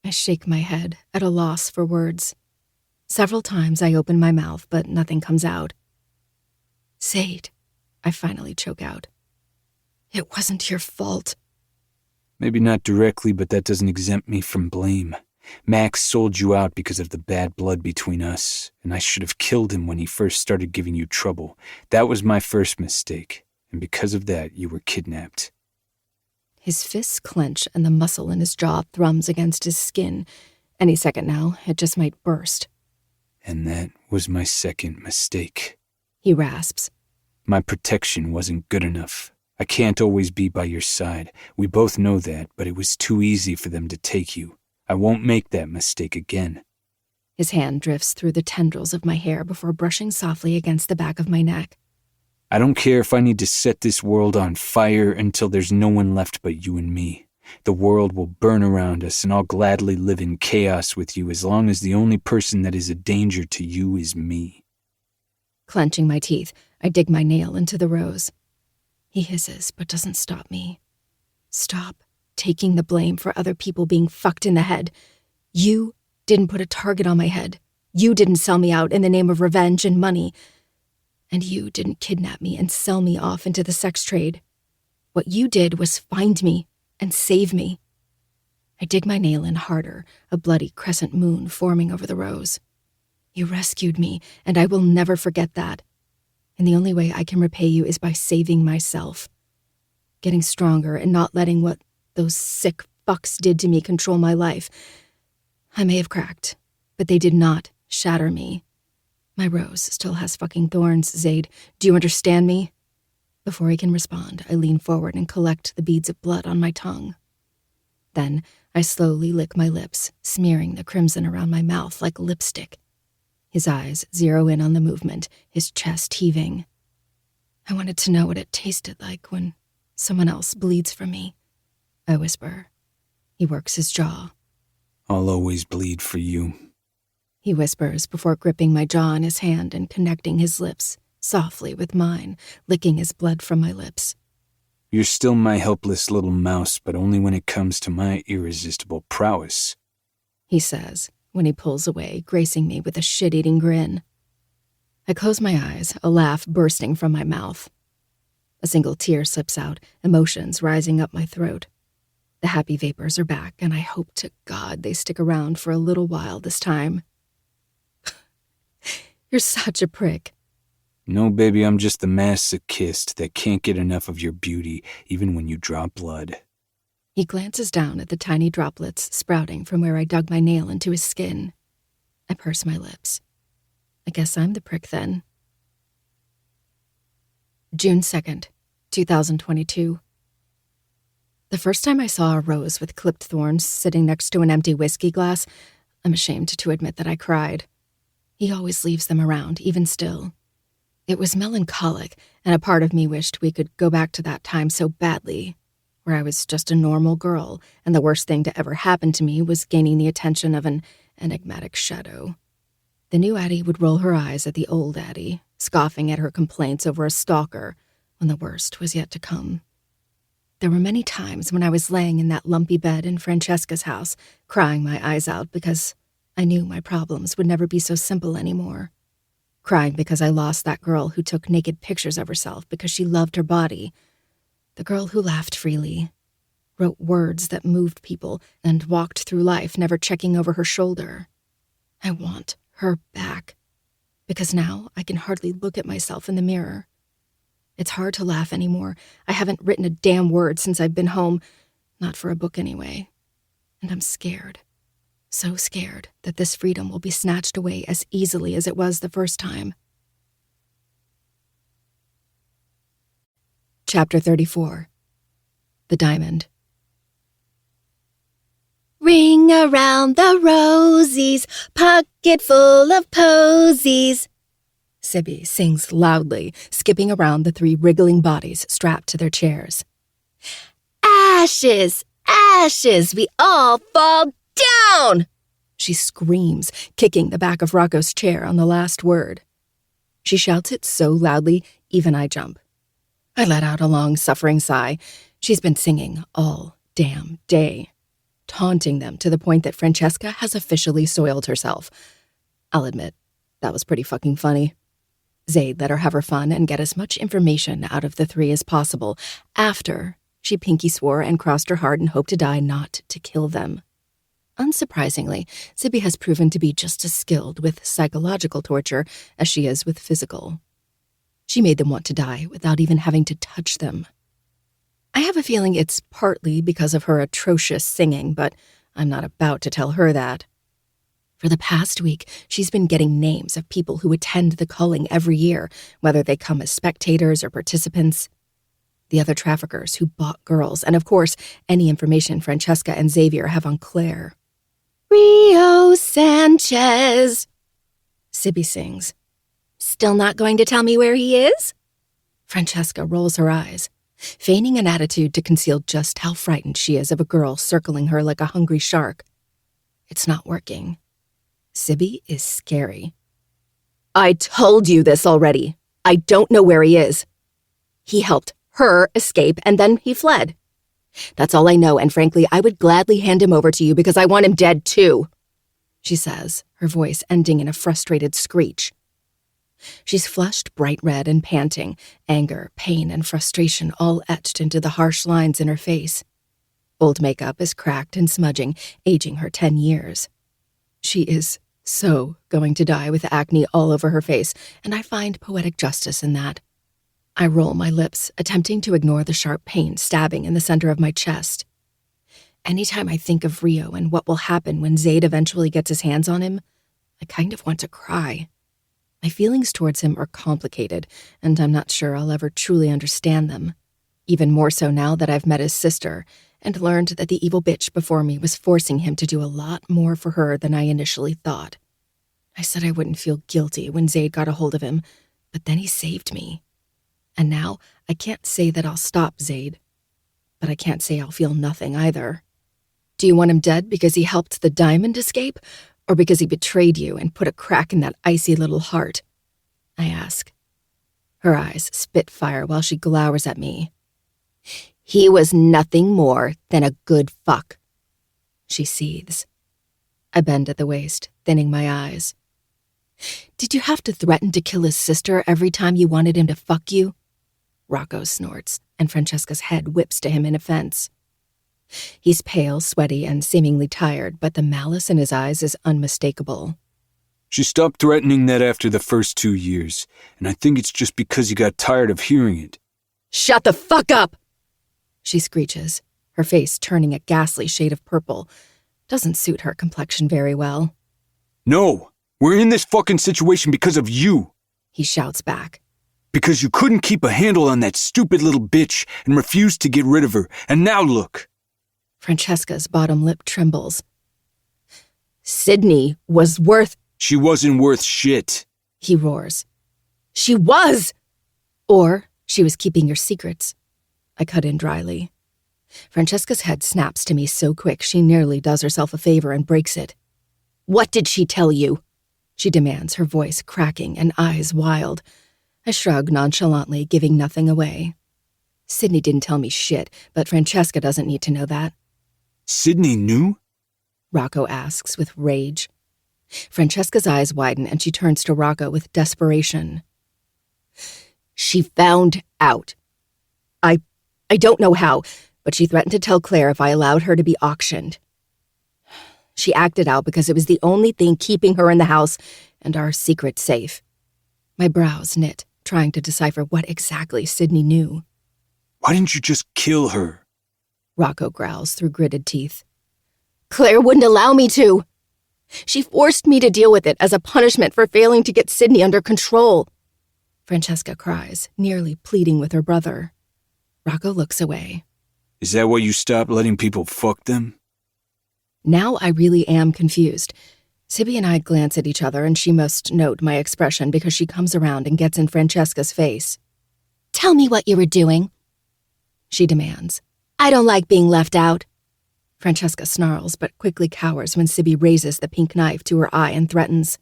S2: I shake my head, at a loss for words. Several times I open my mouth, but nothing comes out. "Zaid," I finally choke out. "It wasn't your fault."
S3: Maybe not directly, but that doesn't exempt me from blame. Max sold you out because of the bad blood between us, and I should have killed him when he first started giving you trouble. That was my first mistake, and because of that, you were kidnapped.
S2: His fists clench and the muscle in his jaw thrums against his skin. Any second now, it just might burst.
S3: And that was my second mistake,
S2: he rasps.
S3: My protection wasn't good enough. I can't always be by your side. We both know that, but it was too easy for them to take you. I won't make that mistake again.
S2: His hand drifts through the tendrils of my hair before brushing softly against the back of my neck.
S3: I don't care if I need to set this world on fire until there's no one left but you and me. The world will burn around us, and I'll gladly live in chaos with you as long as the only person that is a danger to you is me.
S2: Clenching my teeth, I dig my nail into the rose. He hisses, but doesn't stop me. "Stop taking the blame for other people being fucked in the head. You didn't put a target on my head. You didn't sell me out in the name of revenge and money. And you didn't kidnap me and sell me off into the sex trade. What you did was find me and save me." I dig my nail in harder, a bloody crescent moon forming over the rose. "You rescued me, and I will never forget that. And the only way I can repay you is by saving myself. Getting stronger and not letting what those sick fucks did to me control my life. I may have cracked, but they did not shatter me. My rose still has fucking thorns, Zaid. Do you understand me? Before he can respond, I lean forward and collect the beads of blood on my tongue. Then I slowly lick my lips, smearing the crimson around my mouth like lipstick. His eyes zero in on the movement, his chest heaving. I wanted to know what it tasted like when someone else bleeds for me, I whisper. He works his jaw.
S3: I'll always bleed for you,
S2: He whispers before gripping my jaw in his hand and connecting his lips softly with mine, licking his blood from my lips.
S3: You're still my helpless little mouse, but only when it comes to my irresistible prowess,
S2: He says when he pulls away, gracing me with a shit-eating grin. I close my eyes, a laugh bursting from my mouth. A single tear slips out, emotions rising up my throat. The happy vapors are back, and I hope to God they stick around for a little while this time. You're such a prick.
S3: No, baby, I'm just the masochist that can't get enough of your beauty, even when you draw blood.
S2: He glances down at the tiny droplets sprouting from where I dug my nail into his skin. I purse my lips. I guess I'm the prick then. June 2nd, 2022. The first time I saw a rose with clipped thorns sitting next to an empty whiskey glass, I'm ashamed to admit that I cried. He always leaves them around, even still. It was melancholic, and a part of me wished we could go back to that time so badly, where I was just a normal girl, and the worst thing to ever happen to me was gaining the attention of an enigmatic shadow. The new Addie would roll her eyes at the old Addie, scoffing at her complaints over a stalker, when the worst was yet to come. There were many times when I was laying in that lumpy bed in Francesca's house, crying my eyes out because I knew my problems would never be so simple anymore. Crying because I lost that girl who took naked pictures of herself because she loved her body. The girl who laughed freely, wrote words that moved people, and walked through life never checking over her shoulder. I want her back, because now I can hardly look at myself in the mirror. It's hard to laugh anymore. I haven't written a damn word since I've been home, not for a book anyway. And I'm scared. So scared that this freedom will be snatched away as easily as it was the first time. Chapter 34. The Diamond. Ring around the rosies, pocket full of posies. Sibby sings loudly, skipping around the three wriggling bodies strapped to their chairs. Ashes, ashes, we all fall down! She screams, kicking the back of Rocco's chair on the last word. She shouts it so loudly, even I jump. I let out a long, suffering sigh. She's been singing all damn day, taunting them to the point that Francesca has officially soiled herself. I'll admit, that was pretty fucking funny. Zaid let her have her fun and get as much information out of the three as possible after she pinky swore and crossed her heart and hoped to die not to kill them. Unsurprisingly, Sibby has proven to be just as skilled with psychological torture as she is with physical. She made them want to die without even having to touch them. I have a feeling it's partly because of her atrocious singing, but I'm not about to tell her that. For the past week, she's been getting names of people who attend the culling every year, whether they come as spectators or participants. The other traffickers who bought girls, and of course, any information Francesca and Xavier have on Claire. Rio Sanchez, Sibby sings. Still not going to tell me where he is? Francesca rolls her eyes, feigning an attitude to conceal just how frightened she is of a girl circling her like a hungry shark. It's not working. Sibby is scary. I told you this already. I don't know where he is. He helped her escape and then he fled. That's all I know, and frankly, I would gladly hand him over to you because I want him dead too, she says, her voice ending in a frustrated screech. She's flushed bright red and panting, anger, pain, and frustration all etched into the harsh lines in her face. Old makeup is cracked and smudging, aging her 10 years. She is so going to die with acne all over her face, and I find poetic justice in that. I roll my lips, attempting to ignore the sharp pain stabbing in the center of my chest. Anytime I think of Rio and what will happen when Zaid eventually gets his hands on him, I kind of want to cry. My feelings towards him are complicated, and I'm not sure I'll ever truly understand them. Even more so now that I've met his sister and learned that the evil bitch before me was forcing him to do a lot more for her than I initially thought. I said I wouldn't feel guilty when Zayd got a hold of him, but then he saved me. And now I can't say that I'll stop Zayd, but I can't say I'll feel nothing either. Do you want him dead because he helped the diamond escape, or because he betrayed you and put a crack in that icy little heart? I ask. Her eyes spit fire while she glowers at me. He was nothing more than a good fuck. She seethes. I bend at the waist, thinning my eyes. Did you have to threaten to kill his sister every time you wanted him to fuck you? Rocco snorts, and Francesca's head whips to him in offense. He's pale, sweaty, and seemingly tired, but the malice in his eyes is unmistakable.
S3: She stopped threatening that after the first 2 years, and I think it's just because you got tired of hearing it.
S2: Shut the fuck up! She screeches, her face turning a ghastly shade of purple. Doesn't suit her complexion very well.
S3: No, we're in this fucking situation because of you,
S2: he shouts back.
S3: Because you couldn't keep a handle on that stupid little bitch and refused to get rid of her, and now look.
S2: Francesca's bottom lip trembles. Sydney was worth...
S3: She wasn't worth shit,
S2: he roars. She was! Or she was keeping your secrets. I cut in dryly. Francesca's head snaps to me so quick she nearly does herself a favor and breaks it. What did she tell you? She demands, her voice cracking and eyes wild. I shrug nonchalantly, giving nothing away. Sydney didn't tell me shit, but Francesca doesn't need to know that.
S3: Sydney knew?
S2: Rocco asks with rage. Francesca's eyes widen and she turns to Rocco with desperation. She found out. I don't know how, but she threatened to tell Claire if I allowed her to be auctioned. She acted out because it was the only thing keeping her in the house and our secret safe. My brows knit, trying to decipher what exactly Sydney knew.
S3: Why didn't you just kill her?
S2: Rocco growls through gritted teeth. Claire wouldn't allow me to. She forced me to deal with it as a punishment for failing to get Sydney under control. Francesca cries, nearly pleading with her brother. Rocco looks away.
S3: Is that why you stopped letting people fuck them?
S2: Now I really am confused. Sibby and I glance at each other, and she must note my expression because she comes around and gets in Francesca's face. Tell me what you were doing, she demands. I don't like being left out. Francesca snarls, but quickly cowers when Sibby raises the pink knife to her eye and threatens.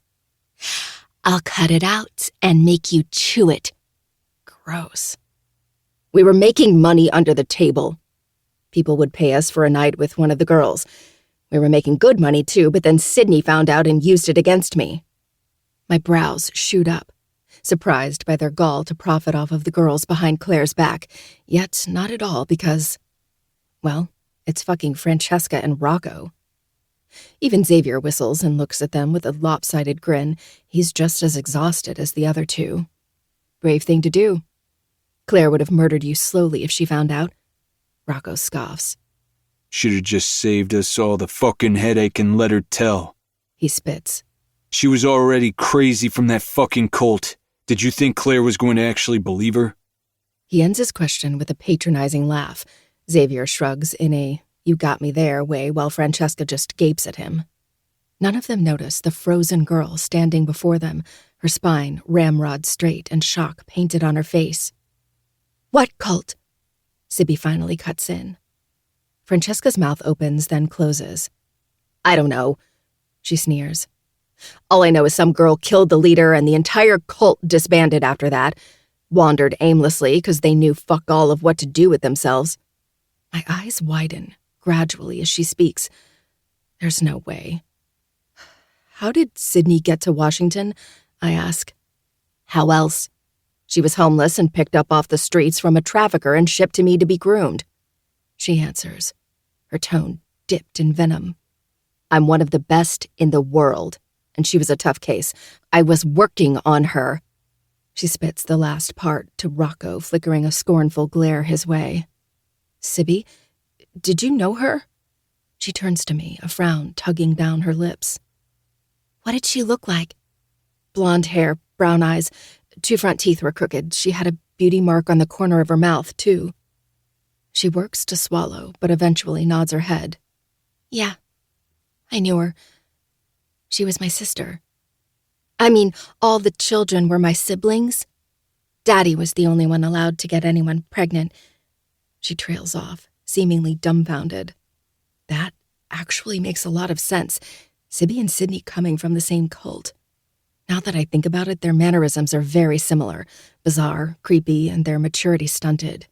S2: I'll cut it out and make you chew it. Gross. We were making money under the table. People would pay us for a night with one of the girls. We were making good money too, but then Sydney found out and used it against me. My brows shoot up, surprised by their gall to profit off of the girls behind Claire's back, yet not at all because, well, it's fucking Francesca and Rocco. Even Xavier whistles and looks at them with a lopsided grin. He's just as exhausted as the other two. Brave thing to do. Claire would have murdered you slowly if she found out. Rocco scoffs.
S3: Should have just saved us all the fucking headache and let her tell.
S2: He spits.
S3: She was already crazy from that fucking cult. Did you think Claire was going to actually believe her?
S2: He ends his question with a patronizing laugh. Xavier shrugs in a "you got me there" way while Francesca just gapes at him. None of them notice the frozen girl standing before them, her spine ramrod straight and shock painted on her face. What cult? Sibby finally cuts in. Francesca's mouth opens, then closes. I don't know, she sneers. All I know is some girl killed the leader and the entire cult disbanded after that, wandered aimlessly because they knew fuck all of what to do with themselves. My eyes widen gradually as she speaks. There's no way. How did Sydney get to Washington? I ask. How else? She was homeless and picked up off the streets from a trafficker and shipped to me to be groomed. She answers, her tone dipped in venom. I'm one of the best in the world, and she was a tough case. I was working on her. She spits the last part to Rocco, flickering a scornful glare his way. Sibby, did you know her? She turns to me, a frown tugging down her lips. What did she look like? Blonde hair, brown eyes. 2 front teeth were crooked. She had a beauty mark on the corner of her mouth, too. She works to swallow, but eventually nods her head. Yeah, I knew her. She was my sister. I mean, all the children were my siblings. Daddy was the only one allowed to get anyone pregnant. She trails off, seemingly dumbfounded. That actually makes a lot of sense. Sibby and Sydney coming from the same cult. Now that I think about it, their mannerisms are very similar, bizarre, creepy, and their maturity stunted.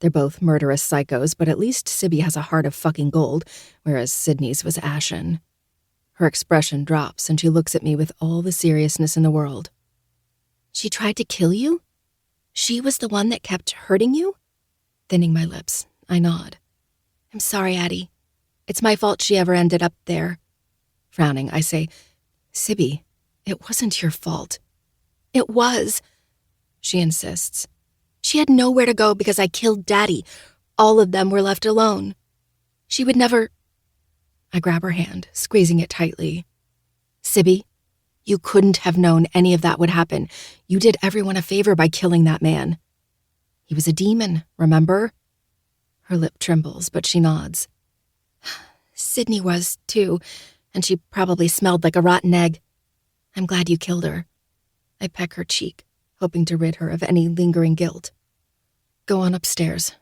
S2: They're both murderous psychos, but at least Sibby has a heart of fucking gold, whereas Sydney's was ashen. Her expression drops, and she looks at me with all the seriousness in the world. She tried to kill you? She was the one that kept hurting you? Thinning my lips, I nod. I'm sorry, Addie. It's my fault she ever ended up there. Frowning, I say, Sibby, it wasn't your fault. It was. She insists. She had nowhere to go because I killed Daddy. All of them were left alone. She would never... I grab her hand, squeezing it tightly. Sibby, you couldn't have known any of that would happen. You did everyone a favor by killing that man. He was a demon, remember? Her lip trembles, but she nods. Sydney was, too, and she probably smelled like a rotten egg. I'm glad you killed her. I peck her cheek, hoping to rid her of any lingering guilt. Go on upstairs.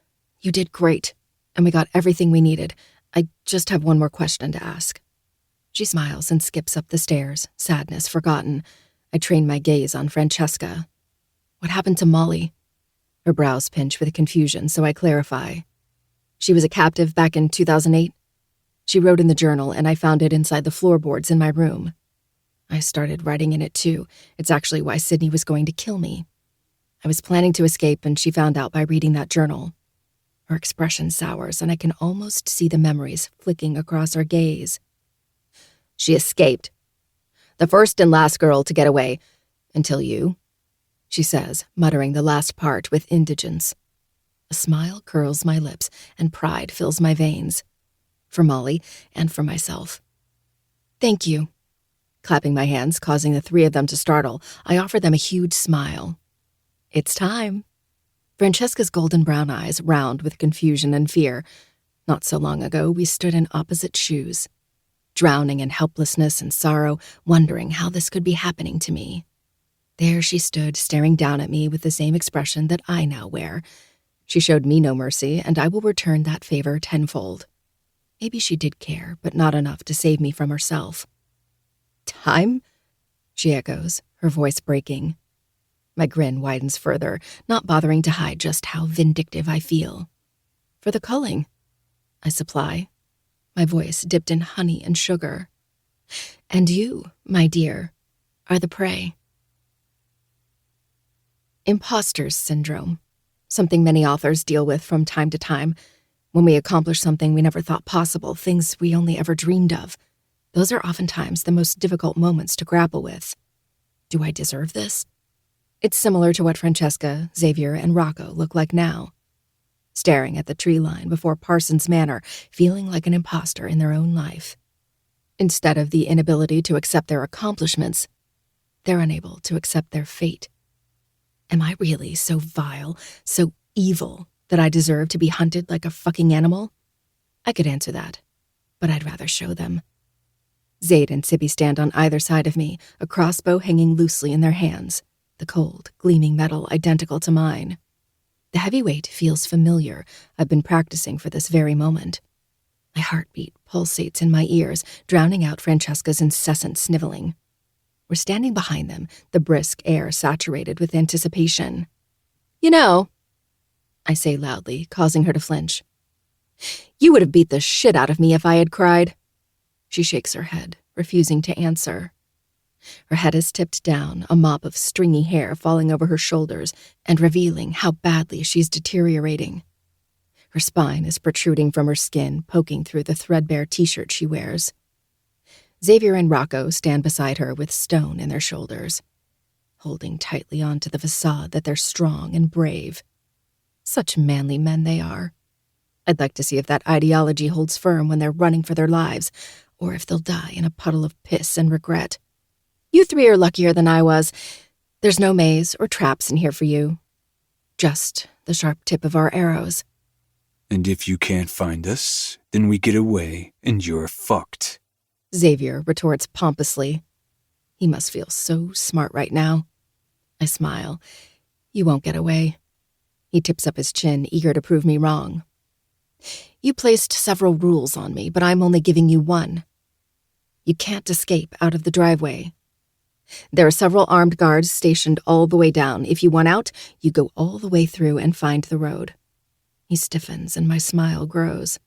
S2: You did great, and we got everything we needed. I just have one more question to ask. She smiles and skips up the stairs, sadness forgotten. I train my gaze on Francesca. What happened to Molly? Her brows pinch with confusion, so I clarify. She was a captive back in 2008. She wrote in the journal, and I found it inside the floorboards in my room. I started writing in it, too. It's actually why Sydney was going to kill me. I was planning to escape, and she found out by reading that journal. Her expression sours, and I can almost see the memories flicking across her gaze. She escaped. The first and last girl to get away. Until you, she says, muttering the last part with indigence. A smile curls my lips, and pride fills my veins. For Molly, and for myself. Thank you. Clapping my hands, causing the 3 of them to startle, I offer them a huge smile. It's time. Francesca's golden brown eyes round with confusion and fear. Not so long ago, we stood in opposite shoes, drowning in helplessness and sorrow, wondering how this could be happening to me. There she stood, staring down at me with the same expression that I now wear. She showed me no mercy, and I will return that favor tenfold. Maybe she did care, but not enough to save me from herself. Time? She echoes, her voice breaking. My grin widens further, not bothering to hide just how vindictive I feel. For the culling, I supply, my voice dipped in honey and sugar. And you, my dear, are the prey. Imposter's syndrome, something many authors deal with from time to time. When we accomplish something we never thought possible, things we only ever dreamed of. Those are oftentimes the most difficult moments to grapple with. Do I deserve this? It's similar to what Francesca, Xavier, and Rocco look like now. Staring at the tree line before Parsons Manor, feeling like an imposter in their own life. Instead of the inability to accept their accomplishments, they're unable to accept their fate. Am I really so vile, so evil, that I deserve to be hunted like a fucking animal? I could answer that, but I'd rather show them. Zaid and Sibby stand on either side of me, a crossbow hanging loosely in their hands, the cold, gleaming metal identical to mine. The heavy weight feels familiar. I've been practicing for this very moment. My heartbeat pulsates in my ears, drowning out Francesca's incessant sniveling. We're standing behind them, the brisk air saturated with anticipation. You know, I say loudly, causing her to flinch. You would have beat the shit out of me if I had cried. She shakes her head, refusing to answer. Her head is tipped down, a mop of stringy hair falling over her shoulders and revealing how badly she's deteriorating. Her spine is protruding from her skin, poking through the threadbare t-shirt she wears. Xavier and Rocco stand beside her with stone in their shoulders, holding tightly onto the facade that they're strong and brave. Such manly men they are. I'd like to see if that ideology holds firm when they're running for their lives, or if they'll die in a puddle of piss and regret. You three are luckier than I was. There's no maze or traps in here for you. Just the sharp tip of our arrows.
S3: And if you can't find us, then we get away and you're fucked.
S2: Xavier retorts pompously. He must feel so smart right now. I smile. You won't get away. He tips up his chin, eager to prove me wrong. You placed several rules on me, but I'm only giving you one. You can't escape out of the driveway. There are several armed guards stationed all the way down. If you want out, you go all the way through and find the road. He stiffens and my smile grows.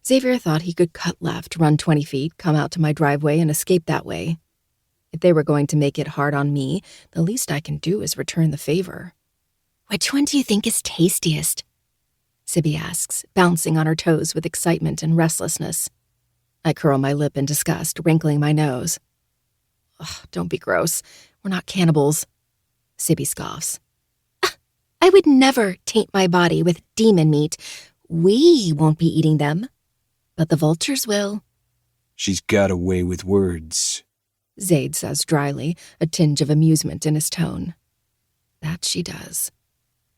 S2: Xavier thought he could cut left, run 20 feet, come out to my driveway, and escape that way. If they were going to make it hard on me, the least I can do is return the favor. Which one do you think is tastiest? Sibby asks, bouncing on her toes with excitement and restlessness. I curl my lip in disgust, wrinkling my nose. Ugh, don't be gross. We're not cannibals. Sibby scoffs. I would never taint my body with demon meat. We won't be eating them, but the vultures will.
S3: She's got a way with words,
S2: Zaid says dryly, a tinge of amusement in his tone. That she does.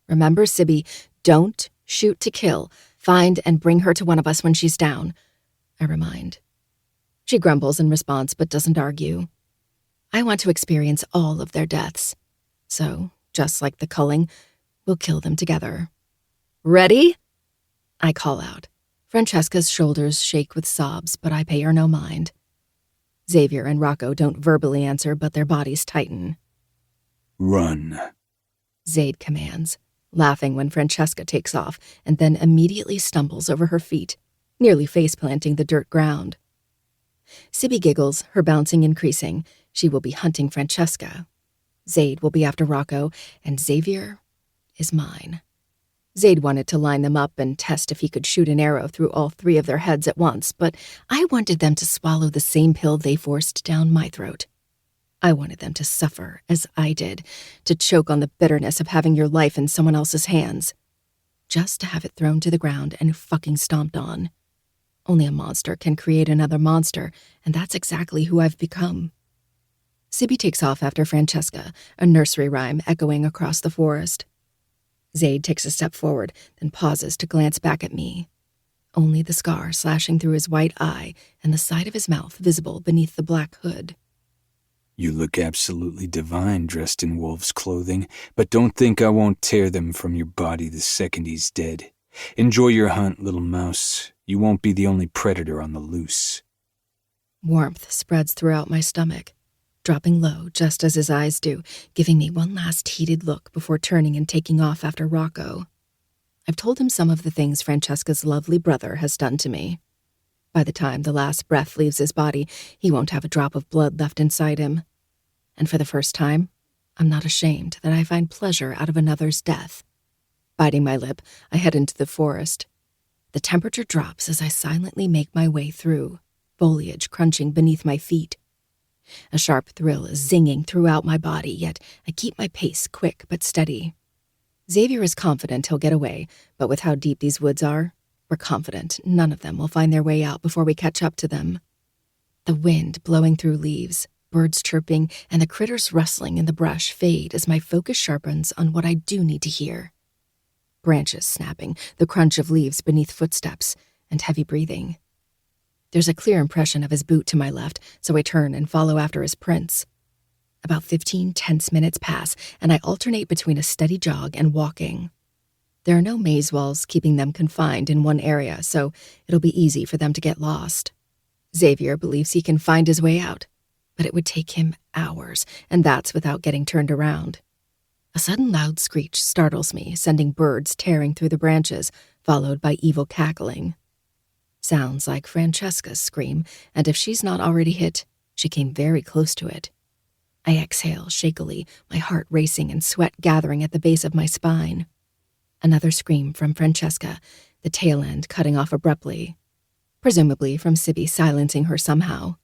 S2: Remember, Sibby, don't shoot to kill. Find and bring her to one of us when she's down, I remind. She grumbles in response but doesn't argue. I want to experience all of their deaths. So, just like the culling, we'll kill them together. Ready? I call out. Francesca's shoulders shake with sobs, but I pay her no mind. Xavier and Rocco don't verbally answer, but their bodies tighten.
S3: Run,
S2: Zaid commands, laughing when Francesca takes off and then immediately stumbles over her feet, nearly face-planting the dirt ground. Sibby giggles, her bouncing increasing. She will be hunting Francesca. Zaid will be after Rocco, and Xavier is mine. Zaid wanted to line them up and test if he could shoot an arrow through all three of their heads at once, but I wanted them to swallow the same pill they forced down my throat. I wanted them to suffer, as I did, to choke on the bitterness of having your life in someone else's hands. Just to have it thrown to the ground and fucking stomped on. Only a monster can create another monster, and that's exactly who I've become. Sibby takes off after Francesca, a nursery rhyme echoing across the forest. Zaid takes a step forward, then pauses to glance back at me. Only the scar slashing through his white eye and the side of his mouth visible beneath the black hood.
S3: You look absolutely divine dressed in wolf's clothing, but don't think I won't tear them from your body the second he's dead. Enjoy your hunt, little mouse. You won't be the only predator on the loose.
S2: Warmth spreads throughout my stomach, dropping low just as his eyes do, giving me one last heated look before turning and taking off after Rocco. I've told him some of the things Francesca's lovely brother has done to me. By the time the last breath leaves his body, he won't have a drop of blood left inside him. And for the first time, I'm not ashamed that I find pleasure out of another's death. Biting my lip, I head into the forest. The temperature drops as I silently make my way through, foliage crunching beneath my feet. A sharp thrill is zinging throughout my body, yet I keep my pace quick but steady. Xavier is confident he'll get away, but with how deep these woods are, we're confident none of them will find their way out before we catch up to them. The wind blowing through leaves, birds chirping, and the critters rustling in the brush fade as my focus sharpens on what I do need to hear. Branches snapping, the crunch of leaves beneath footsteps, and heavy breathing. There's a clear impression of his boot to my left, so I turn and follow after his prints. About 15 tense minutes pass, and I alternate between a steady jog and walking. There are no maze walls keeping them confined in one area, so it'll be easy for them to get lost. Xavier believes he can find his way out, but it would take him hours, and that's without getting turned around. A sudden loud screech startles me, sending birds tearing through the branches, followed by evil cackling. Sounds like Francesca's scream, and if she's not already hit, she came very close to it. I exhale shakily, my heart racing and sweat gathering at the base of my spine. Another scream from Francesca, the tail end cutting off abruptly, presumably from Sibby silencing her somehow.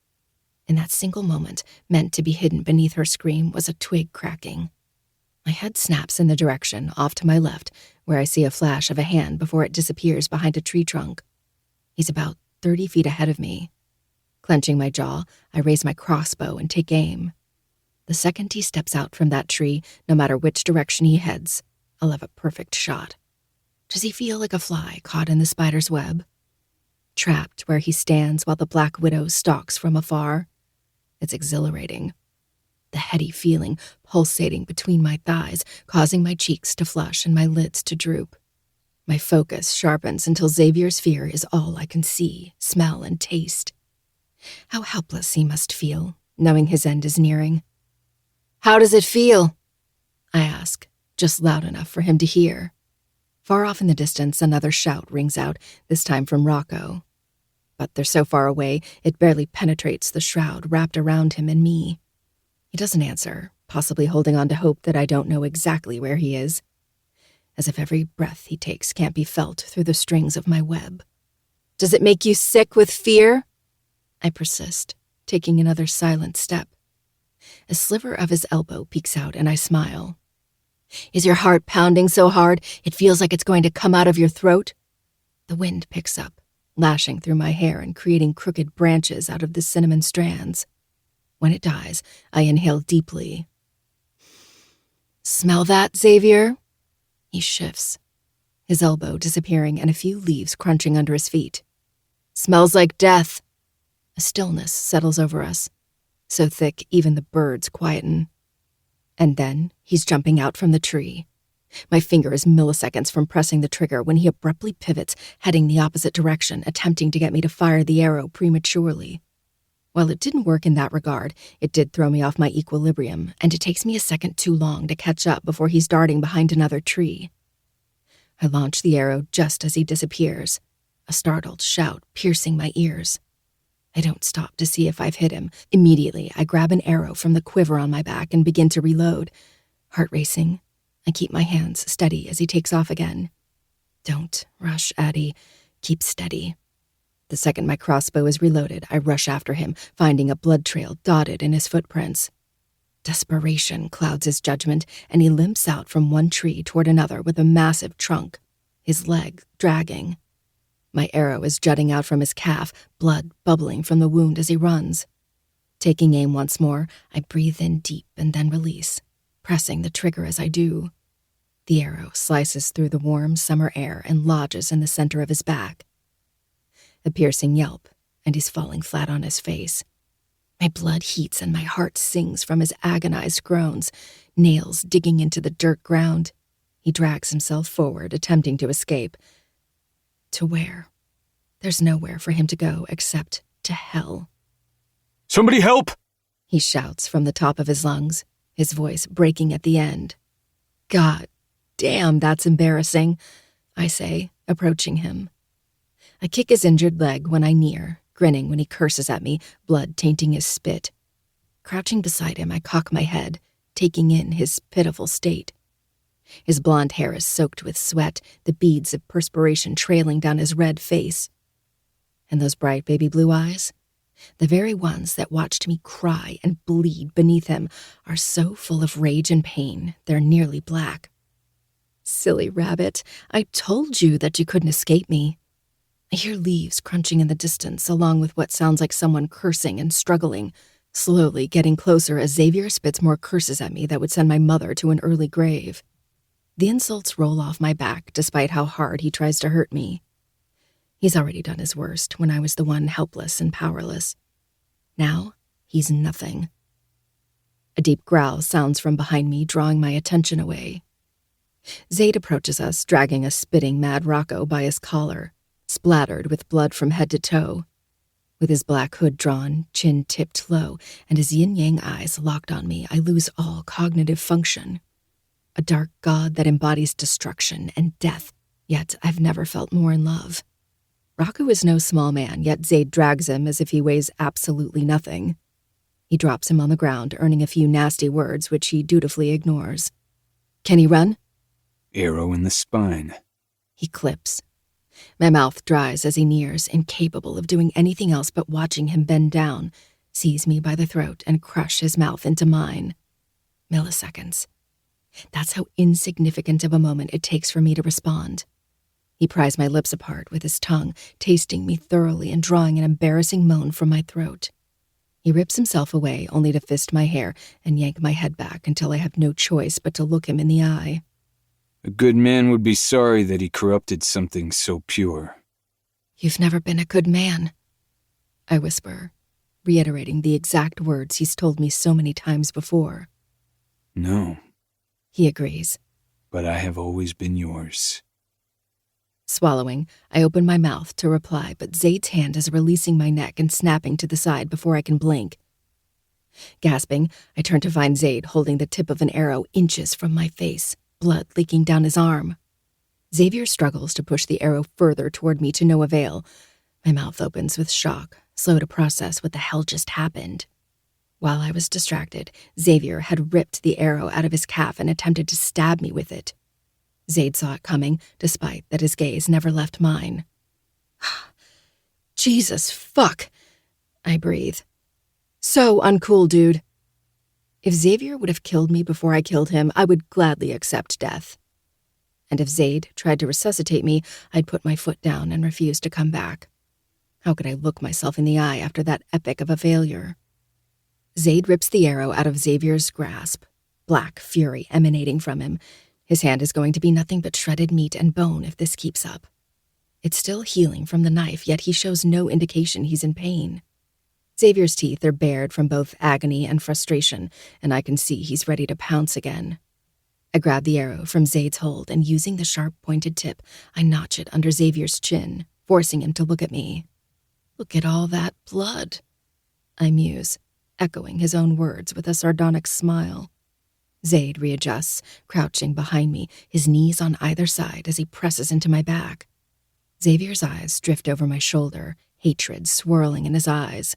S2: In that single moment, meant to be hidden beneath her scream, was a twig cracking. My head snaps in the direction, off to my left, where I see a flash of a hand before it disappears behind a tree trunk. He's about 30 feet ahead of me. Clenching my jaw, I raise my crossbow and take aim. The second he steps out from that tree, no matter which direction he heads, I'll have a perfect shot. Does he feel like a fly caught in the spider's web? Trapped where he stands while the Black Widow stalks from afar? It's exhilarating. The heady feeling pulsating between my thighs, causing my cheeks to flush and my lids to droop. My focus sharpens until Xavier's fear is all I can see, smell, and taste. How helpless he must feel, knowing his end is nearing. "How does it feel?" I ask, just loud enough for him to hear. Far off in the distance, another shout rings out, this time from Rocco. But they're so far away, it barely penetrates the shroud wrapped around him and me. He doesn't answer, possibly holding on to hope that I don't know exactly where he is. As if every breath he takes can't be felt through the strings of my web. "Does it make you sick with fear?" I persist, taking another silent step. A sliver of his elbow peeks out and I smile. "Is your heart pounding so hard it feels like it's going to come out of your throat?" The wind picks up, lashing through my hair and creating crooked branches out of the cinnamon strands. When it dies, I inhale deeply. "Smell that, Xavier?" He shifts, his elbow disappearing and a few leaves crunching under his feet. "Smells like death." A stillness settles over us, so thick even the birds quieten. And then he's jumping out from the tree. My finger is milliseconds from pressing the trigger when he abruptly pivots, heading the opposite direction, attempting to get me to fire the arrow prematurely. While it didn't work in that regard, it did throw me off my equilibrium, and it takes me a second too long to catch up before he's darting behind another tree. I launch the arrow just as he disappears, a startled shout piercing my ears. I don't stop to see if I've hit him. Immediately, I grab an arrow from the quiver on my back and begin to reload. Heart racing, I keep my hands steady as he takes off again. "Don't rush, Addie. Keep steady." The second my crossbow is reloaded, I rush after him, finding a blood trail dotted in his footprints. Desperation clouds his judgment, and he limps out from one tree toward another with a massive trunk, his leg dragging. My arrow is jutting out from his calf, blood bubbling from the wound as he runs. Taking aim once more, I breathe in deep and then release, pressing the trigger as I do. The arrow slices through the warm summer air and lodges in the center of his back. A piercing yelp, and he's falling flat on his face. My blood heats and my heart sings from his agonized groans, nails digging into the dirt ground. He drags himself forward, attempting to escape. To where? There's nowhere for him to go except to hell.
S3: "Somebody help!"
S2: He shouts from the top of his lungs, his voice breaking at the end. "God damn, that's embarrassing," I say, approaching him. I kick his injured leg when I near, grinning when he curses at me, blood tainting his spit. Crouching beside him, I cock my head, taking in his pitiful state. His blonde hair is soaked with sweat, the beads of perspiration trailing down his red face. And those bright baby blue eyes, the very ones that watched me cry and bleed beneath him, are so full of rage and pain, they're nearly black. "Silly rabbit, I told you that you couldn't escape me." I hear leaves crunching in the distance, along with what sounds like someone cursing and struggling, slowly getting closer as Xavier spits more curses at me that would send my mother to an early grave. The insults roll off my back despite how hard he tries to hurt me. He's already done his worst when I was the one helpless and powerless. Now, he's nothing. A deep growl sounds from behind me, drawing my attention away. Zaid approaches us, dragging a spitting Mad Rocco by his collar, splattered with blood from head to toe. With his black hood drawn, chin tipped low, and his yin-yang eyes locked on me, I lose all cognitive function. A dark god that embodies destruction and death, yet I've never felt more in love. Rocco is no small man, yet Zaid drags him as if he weighs absolutely nothing. He drops him on the ground, earning a few nasty words which he dutifully ignores. "Can he run?"
S3: "Arrow in the spine."
S2: He clips. My mouth dries as he nears, incapable of doing anything else but watching him bend down, seize me by the throat, and crush his mouth into mine. Milliseconds. That's how insignificant of a moment it takes for me to respond. He pries my lips apart with his tongue, tasting me thoroughly and drawing an embarrassing moan from my throat. He rips himself away, only to fist my hair and yank my head back until I have no choice but to look him in the eye.
S3: A good man would be sorry that he corrupted something so pure.
S2: You've never been a good man, I whisper, reiterating the exact words he's told me so many times before.
S3: No.
S2: He agrees.
S3: But I have always been yours.
S2: Swallowing, I open my mouth to reply, but Zaid's hand is releasing my neck and snapping to the side before I can blink. Gasping, I turn to find Zaid holding the tip of an arrow inches from my face, blood leaking down his arm. Xavier struggles to push the arrow further toward me to no avail. My mouth opens with shock, slow to process what the hell just happened. While I was distracted, Xavier had ripped the arrow out of his calf and attempted to stab me with it. Zaid saw it coming, despite that his gaze never left mine. Jesus fuck, I breathe. So uncool, dude. If Xavier would have killed me before I killed him, I would gladly accept death. And if Zaid tried to resuscitate me, I'd put my foot down and refuse to come back. How could I look myself in the eye after that epic of a failure? Zaid rips the arrow out of Xavier's grasp, black fury emanating from him. His hand is going to be nothing but shredded meat and bone if this keeps up. It's still healing from the knife, yet he shows no indication he's in pain. Xavier's teeth are bared from both agony and frustration, and I can see he's ready to pounce again. I grab the arrow from Zaid's hold, and using the sharp-pointed tip, I notch it under Xavier's chin, forcing him to look at me. Look at all that blood, I muse, echoing his own words with a sardonic smile. Zaid readjusts, crouching behind me, his knees on either side as he presses into my back. Xavier's eyes drift over my shoulder, hatred swirling in his eyes.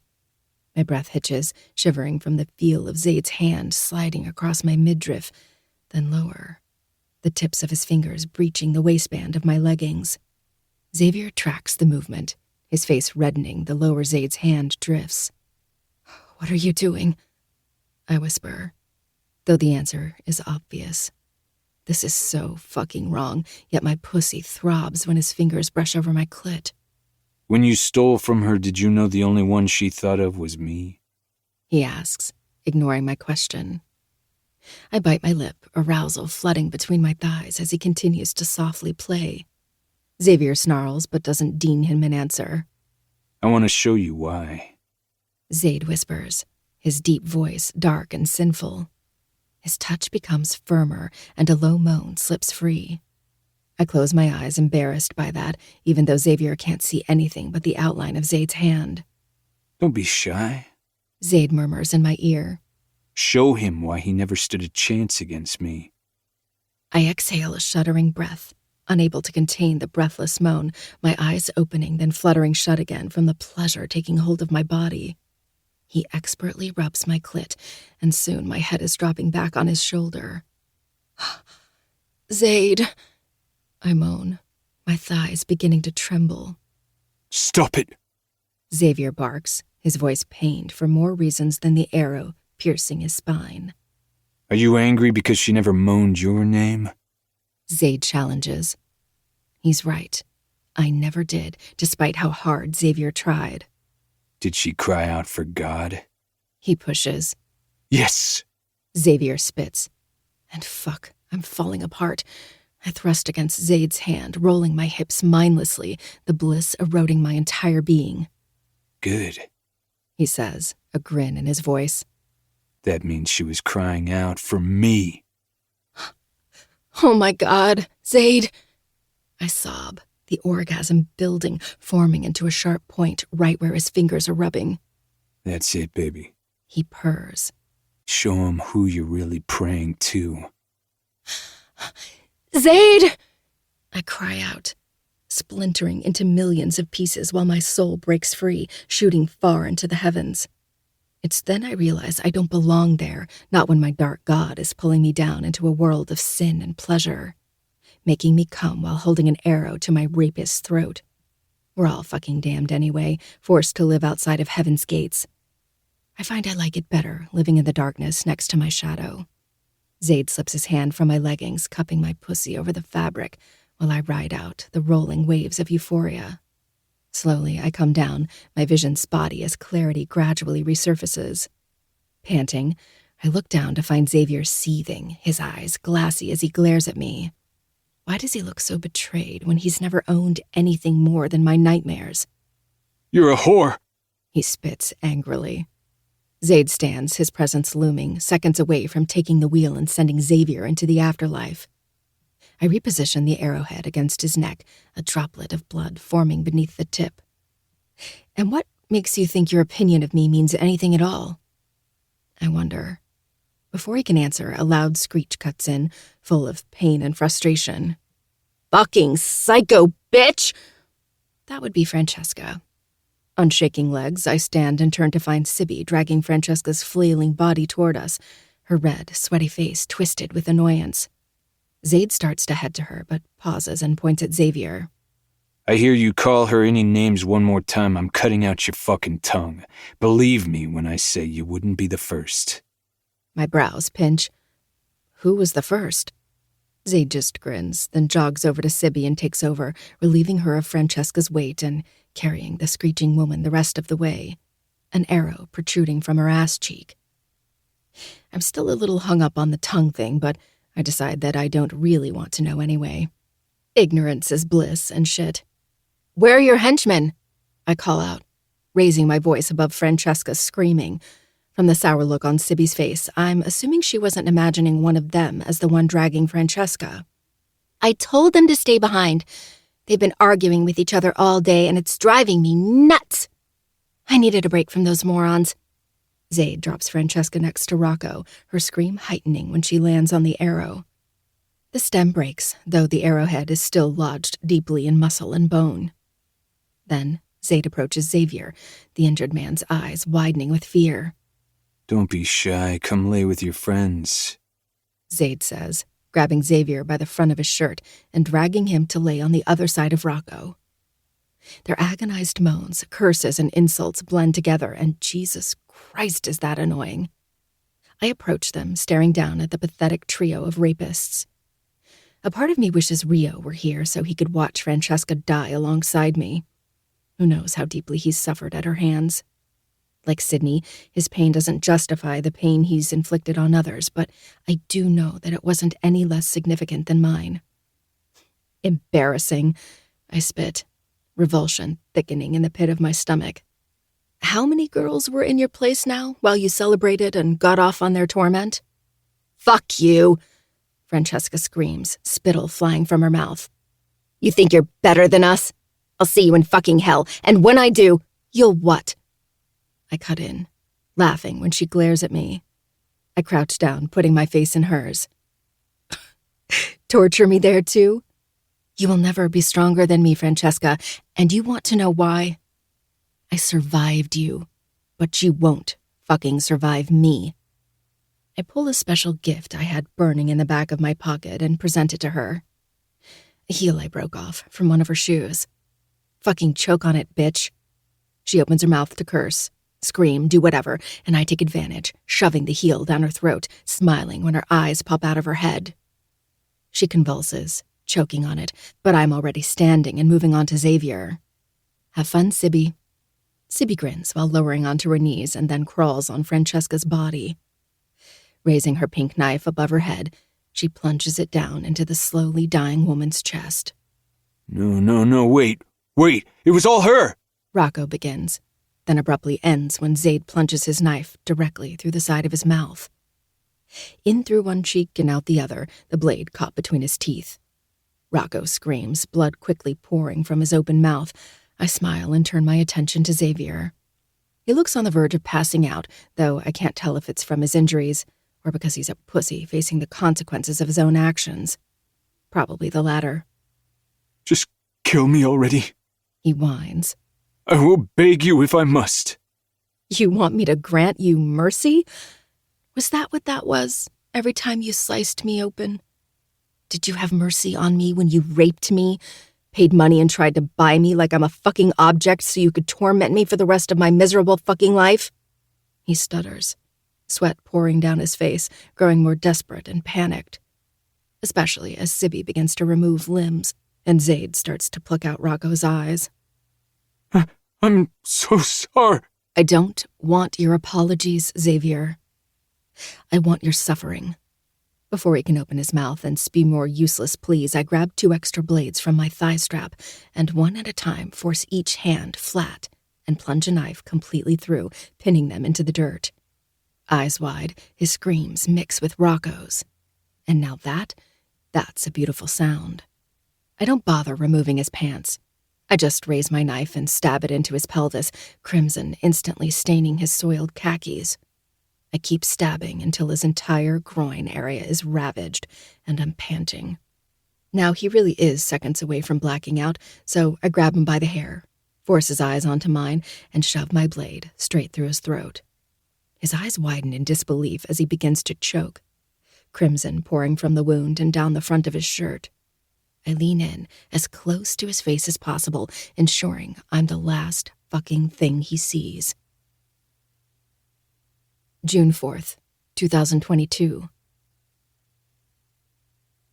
S2: My breath hitches, shivering from the feel of Zaid's hand sliding across my midriff, then lower, the tips of his fingers breaching the waistband of my leggings. Xavier tracks the movement, his face reddening the lower Zaid's hand drifts. What are you doing? I whisper, though the answer is obvious. This is so fucking wrong, yet my pussy throbs when his fingers brush over my clit.
S3: When you stole from her, did you know the only one she thought of was me?
S2: He asks, ignoring my question. I bite my lip, arousal flooding between my thighs as he continues to softly play. Xavier snarls but doesn't deign him an answer.
S3: I want to show you why.
S2: Zaid whispers, his deep voice dark and sinful. His touch becomes firmer, and a low moan slips free. I close my eyes, embarrassed by that, even though Xavier can't see anything but the outline of Zaid's hand.
S3: Don't be shy.
S2: Zaid murmurs in my ear.
S3: Show him why he never stood a chance against me.
S2: I exhale a shuddering breath, unable to contain the breathless moan, my eyes opening then fluttering shut again from the pleasure taking hold of my body. He expertly rubs my clit, and soon my head is dropping back on his shoulder. Zaid, I moan, my thighs beginning to tremble.
S3: Stop it!
S2: Xavier barks, his voice pained for more reasons than the arrow piercing his spine.
S3: Are you angry because she never moaned your name?
S2: Zaid challenges. He's right. I never did, despite how hard Xavier tried.
S3: Did she cry out for God?
S2: He pushes.
S3: Yes!
S2: Xavier spits. And fuck, I'm falling apart. I thrust against Zaid's hand, rolling my hips mindlessly, the bliss eroding my entire being.
S3: Good,
S2: He says, a grin in his voice.
S3: That means she was crying out for me.
S2: Oh my God, Zaid! I sob, the orgasm building, forming into a sharp point right where his fingers are rubbing.
S3: That's it, baby.
S2: He purrs.
S3: Show him who you're really praying to.
S2: Zaid! I cry out, splintering into millions of pieces while my soul breaks free, shooting far into the heavens. It's then I realize I don't belong there, not when my dark god is pulling me down into a world of sin and pleasure, making me come while holding an arrow to my rapist's throat. We're all fucking damned anyway, forced to live outside of heaven's gates. I find I like it better, living in the darkness next to my shadow. Zaid slips his hand from my leggings, cupping my pussy over the fabric, while I ride out the rolling waves of euphoria. Slowly, I come down, my vision spotty as clarity gradually resurfaces. Panting, I look down to find Xavier seething, his eyes glassy as he glares at me. Why does he look so betrayed when he's never owned anything more than my nightmares?
S3: You're a whore,
S2: He spits angrily. Zaid stands, his presence looming, seconds away from taking the wheel and sending Xavier into the afterlife. I reposition the arrowhead against his neck, a droplet of blood forming beneath the tip. And what makes you think your opinion of me means anything at all? I wonder. Before he can answer, a loud screech cuts in, full of pain and frustration. Fucking psycho bitch! That would be Francesca. On shaking legs, I stand and turn to find Sibby dragging Francesca's flailing body toward us, her red, sweaty face twisted with annoyance. Zaid starts to head to her, but pauses and points at Xavier.
S3: I hear you call her any names one more time, I'm cutting out your fucking tongue. Believe me when I say you wouldn't be the first.
S2: My brows pinch. Who was the first? Zaid just grins, then jogs over to Sibby and takes over, relieving her of Francesca's weight and carrying the screeching woman the rest of the way, an arrow protruding from her ass cheek. I'm still a little hung up on the tongue thing, but I decide that I don't really want to know anyway. Ignorance is bliss and shit. Where are your henchmen? I call out, raising my voice above Francesca's screaming. From the sour look on Sibby's face, I'm assuming she wasn't imagining one of them as the one dragging Francesca. I told them to stay behind. They've been arguing with each other all day, and it's driving me nuts. I needed a break from those morons. Zaid drops Francesca next to Rocco, her scream heightening when she lands on the arrow. The stem breaks, though the arrowhead is still lodged deeply in muscle and bone. Then Zaid approaches Xavier, the injured man's eyes widening with fear.
S3: Don't be shy, come lay with your friends,
S2: Zaid says, grabbing Xavier by the front of his shirt and dragging him to lay on the other side of Rocco. Their agonized moans, curses, and insults blend together, and Jesus Christ, is that annoying. I approach them, staring down at the pathetic trio of rapists. A part of me wishes Rio were here so he could watch Francesca die alongside me. Who knows how deeply he's suffered at her hands. Like Sydney, his pain doesn't justify the pain he's inflicted on others, but I do know that it wasn't any less significant than mine. Embarrassing, I spit, revulsion thickening in the pit of my stomach. How many girls were in your place now while you celebrated and got off on their torment? Fuck you, Francesca screams, spittle flying from her mouth. You think you're better than us? I'll see you in fucking hell, and when I do, you'll what? I cut in, laughing when she glares at me. I crouch down, putting my face in hers. Torture me there, too? You will never be stronger than me, Francesca, and you want to know why? I survived you, but you won't fucking survive me. I pull a special gift I had burning in the back of my pocket and present it to her. A heel I broke off from one of her shoes. Fucking choke on it, bitch. She opens her mouth to curse, scream, do whatever, and I take advantage, shoving the heel down her throat, smiling when her eyes pop out of her head. She convulses, choking on it, but I'm already standing and moving on to Xavier. Have fun, Sibby. Sibby grins while lowering onto her knees and then crawls on Francesca's body. Raising her pink knife above her head, she plunges it down into the slowly dying woman's chest.
S3: No, wait, it was all her!
S2: Rocco begins, then abruptly ends when Zaid plunges his knife directly through the side of his mouth. In through one cheek and out the other, the blade caught between his teeth. Rocco screams, blood quickly pouring from his open mouth. I smile and turn my attention to Xavier. He looks on the verge of passing out, though I can't tell if it's from his injuries or because he's a pussy facing the consequences of his own actions. Probably the latter.
S3: Just kill me already,
S2: he whines.
S3: I will beg you if I must.
S2: You want me to grant you mercy? Was that what that was, every time you sliced me open? Did you have mercy on me when you raped me, paid money and tried to buy me like I'm a fucking object so you could torment me for the rest of my miserable fucking life? He stutters, sweat pouring down his face, growing more desperate and panicked, especially as Sibby begins to remove limbs, and Zaid starts to pluck out Rocco's eyes.
S3: I'm so sorry.
S2: I don't want your apologies, Xavier. I want your suffering. Before he can open his mouth and spew more useless pleas, I grab 2 extra blades from my thigh strap and one at a time force each hand flat and plunge a knife completely through, pinning them into the dirt. Eyes wide, his screams mix with Rocco's. And now that's a beautiful sound. I don't bother removing his pants. I just raise my knife and stab it into his pelvis, crimson instantly staining his soiled khakis. I keep stabbing until his entire groin area is ravaged, and I'm panting. Now he really is seconds away from blacking out, so I grab him by the hair, force his eyes onto mine, and shove my blade straight through his throat. His eyes widen in disbelief as he begins to choke, crimson pouring from the wound and down the front of his shirt. I lean in as close to his face as possible, ensuring I'm the last fucking thing he sees. June 4th, 2022.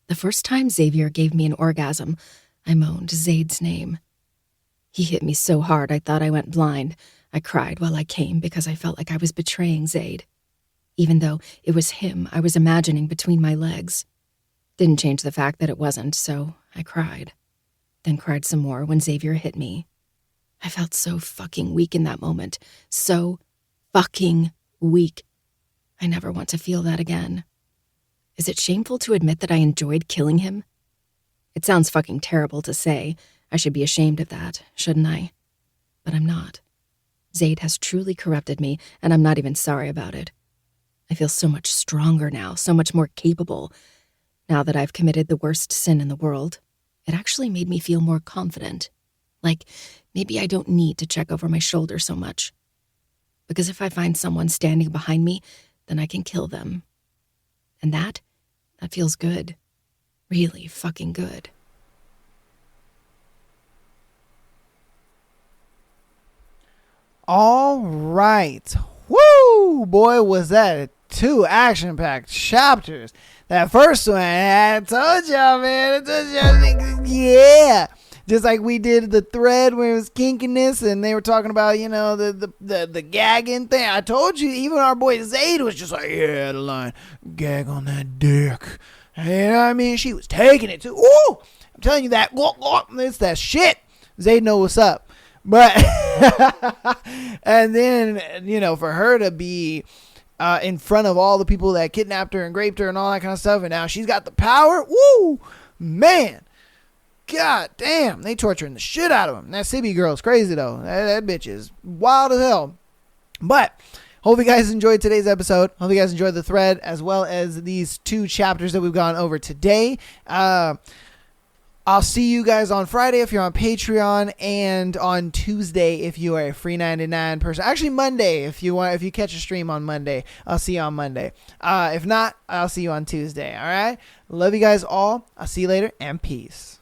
S2: The first time Xavier gave me an orgasm, I moaned Zaid's name. He hit me so hard I thought I went blind. I cried while I came because I felt like I was betraying Zaid, even though it was him I was imagining between my legs. Didn't change the fact that it wasn't, so I cried. Then cried some more when Xavier hit me. I felt so fucking weak in that moment. So fucking weak. I never want to feel that again. Is it shameful to admit that I enjoyed killing him? It sounds fucking terrible to say. I should be ashamed of that, shouldn't I? But I'm not. Zaid has truly corrupted me, and I'm not even sorry about it. I feel so much stronger now, so much more capable. Now that I've committed the worst sin in the world, it actually made me feel more confident. Like, maybe I don't need to check over my shoulder so much. Because if I find someone standing behind me, then I can kill them. And that feels good. Really fucking good.
S1: All right. Woo! Boy, was that 2 action-packed chapters. That first one, I told y'all, man. I told y'all, yeah. Just like we did the thread where it was kinkiness and they were talking about, you know, the gagging thing. I told you, even our boy Zaid was just like, yeah, Adeline, gag on that dick. You know what I mean? She was taking it too. Ooh! I'm telling you that. It's that shit. Zaid know what's up. But, and then, you know, for her to be in front of all the people that kidnapped her and raped her and all that kind of stuff, and now she's got the power. Woo! Man. God damn, they torturing the shit out of him. That Sibby girl's crazy though. That bitch is wild as hell. But hope you guys enjoyed today's episode. Hope you guys enjoyed the thread as well as these 2 chapters that we've gone over today. I'll see you guys on Friday if you're on Patreon, and on Tuesday if you are a free 99 person. Actually, Monday if you catch a stream on Monday, I'll see you on Monday. If not, I'll see you on Tuesday. All right. Love you guys all. I'll see you later, and peace.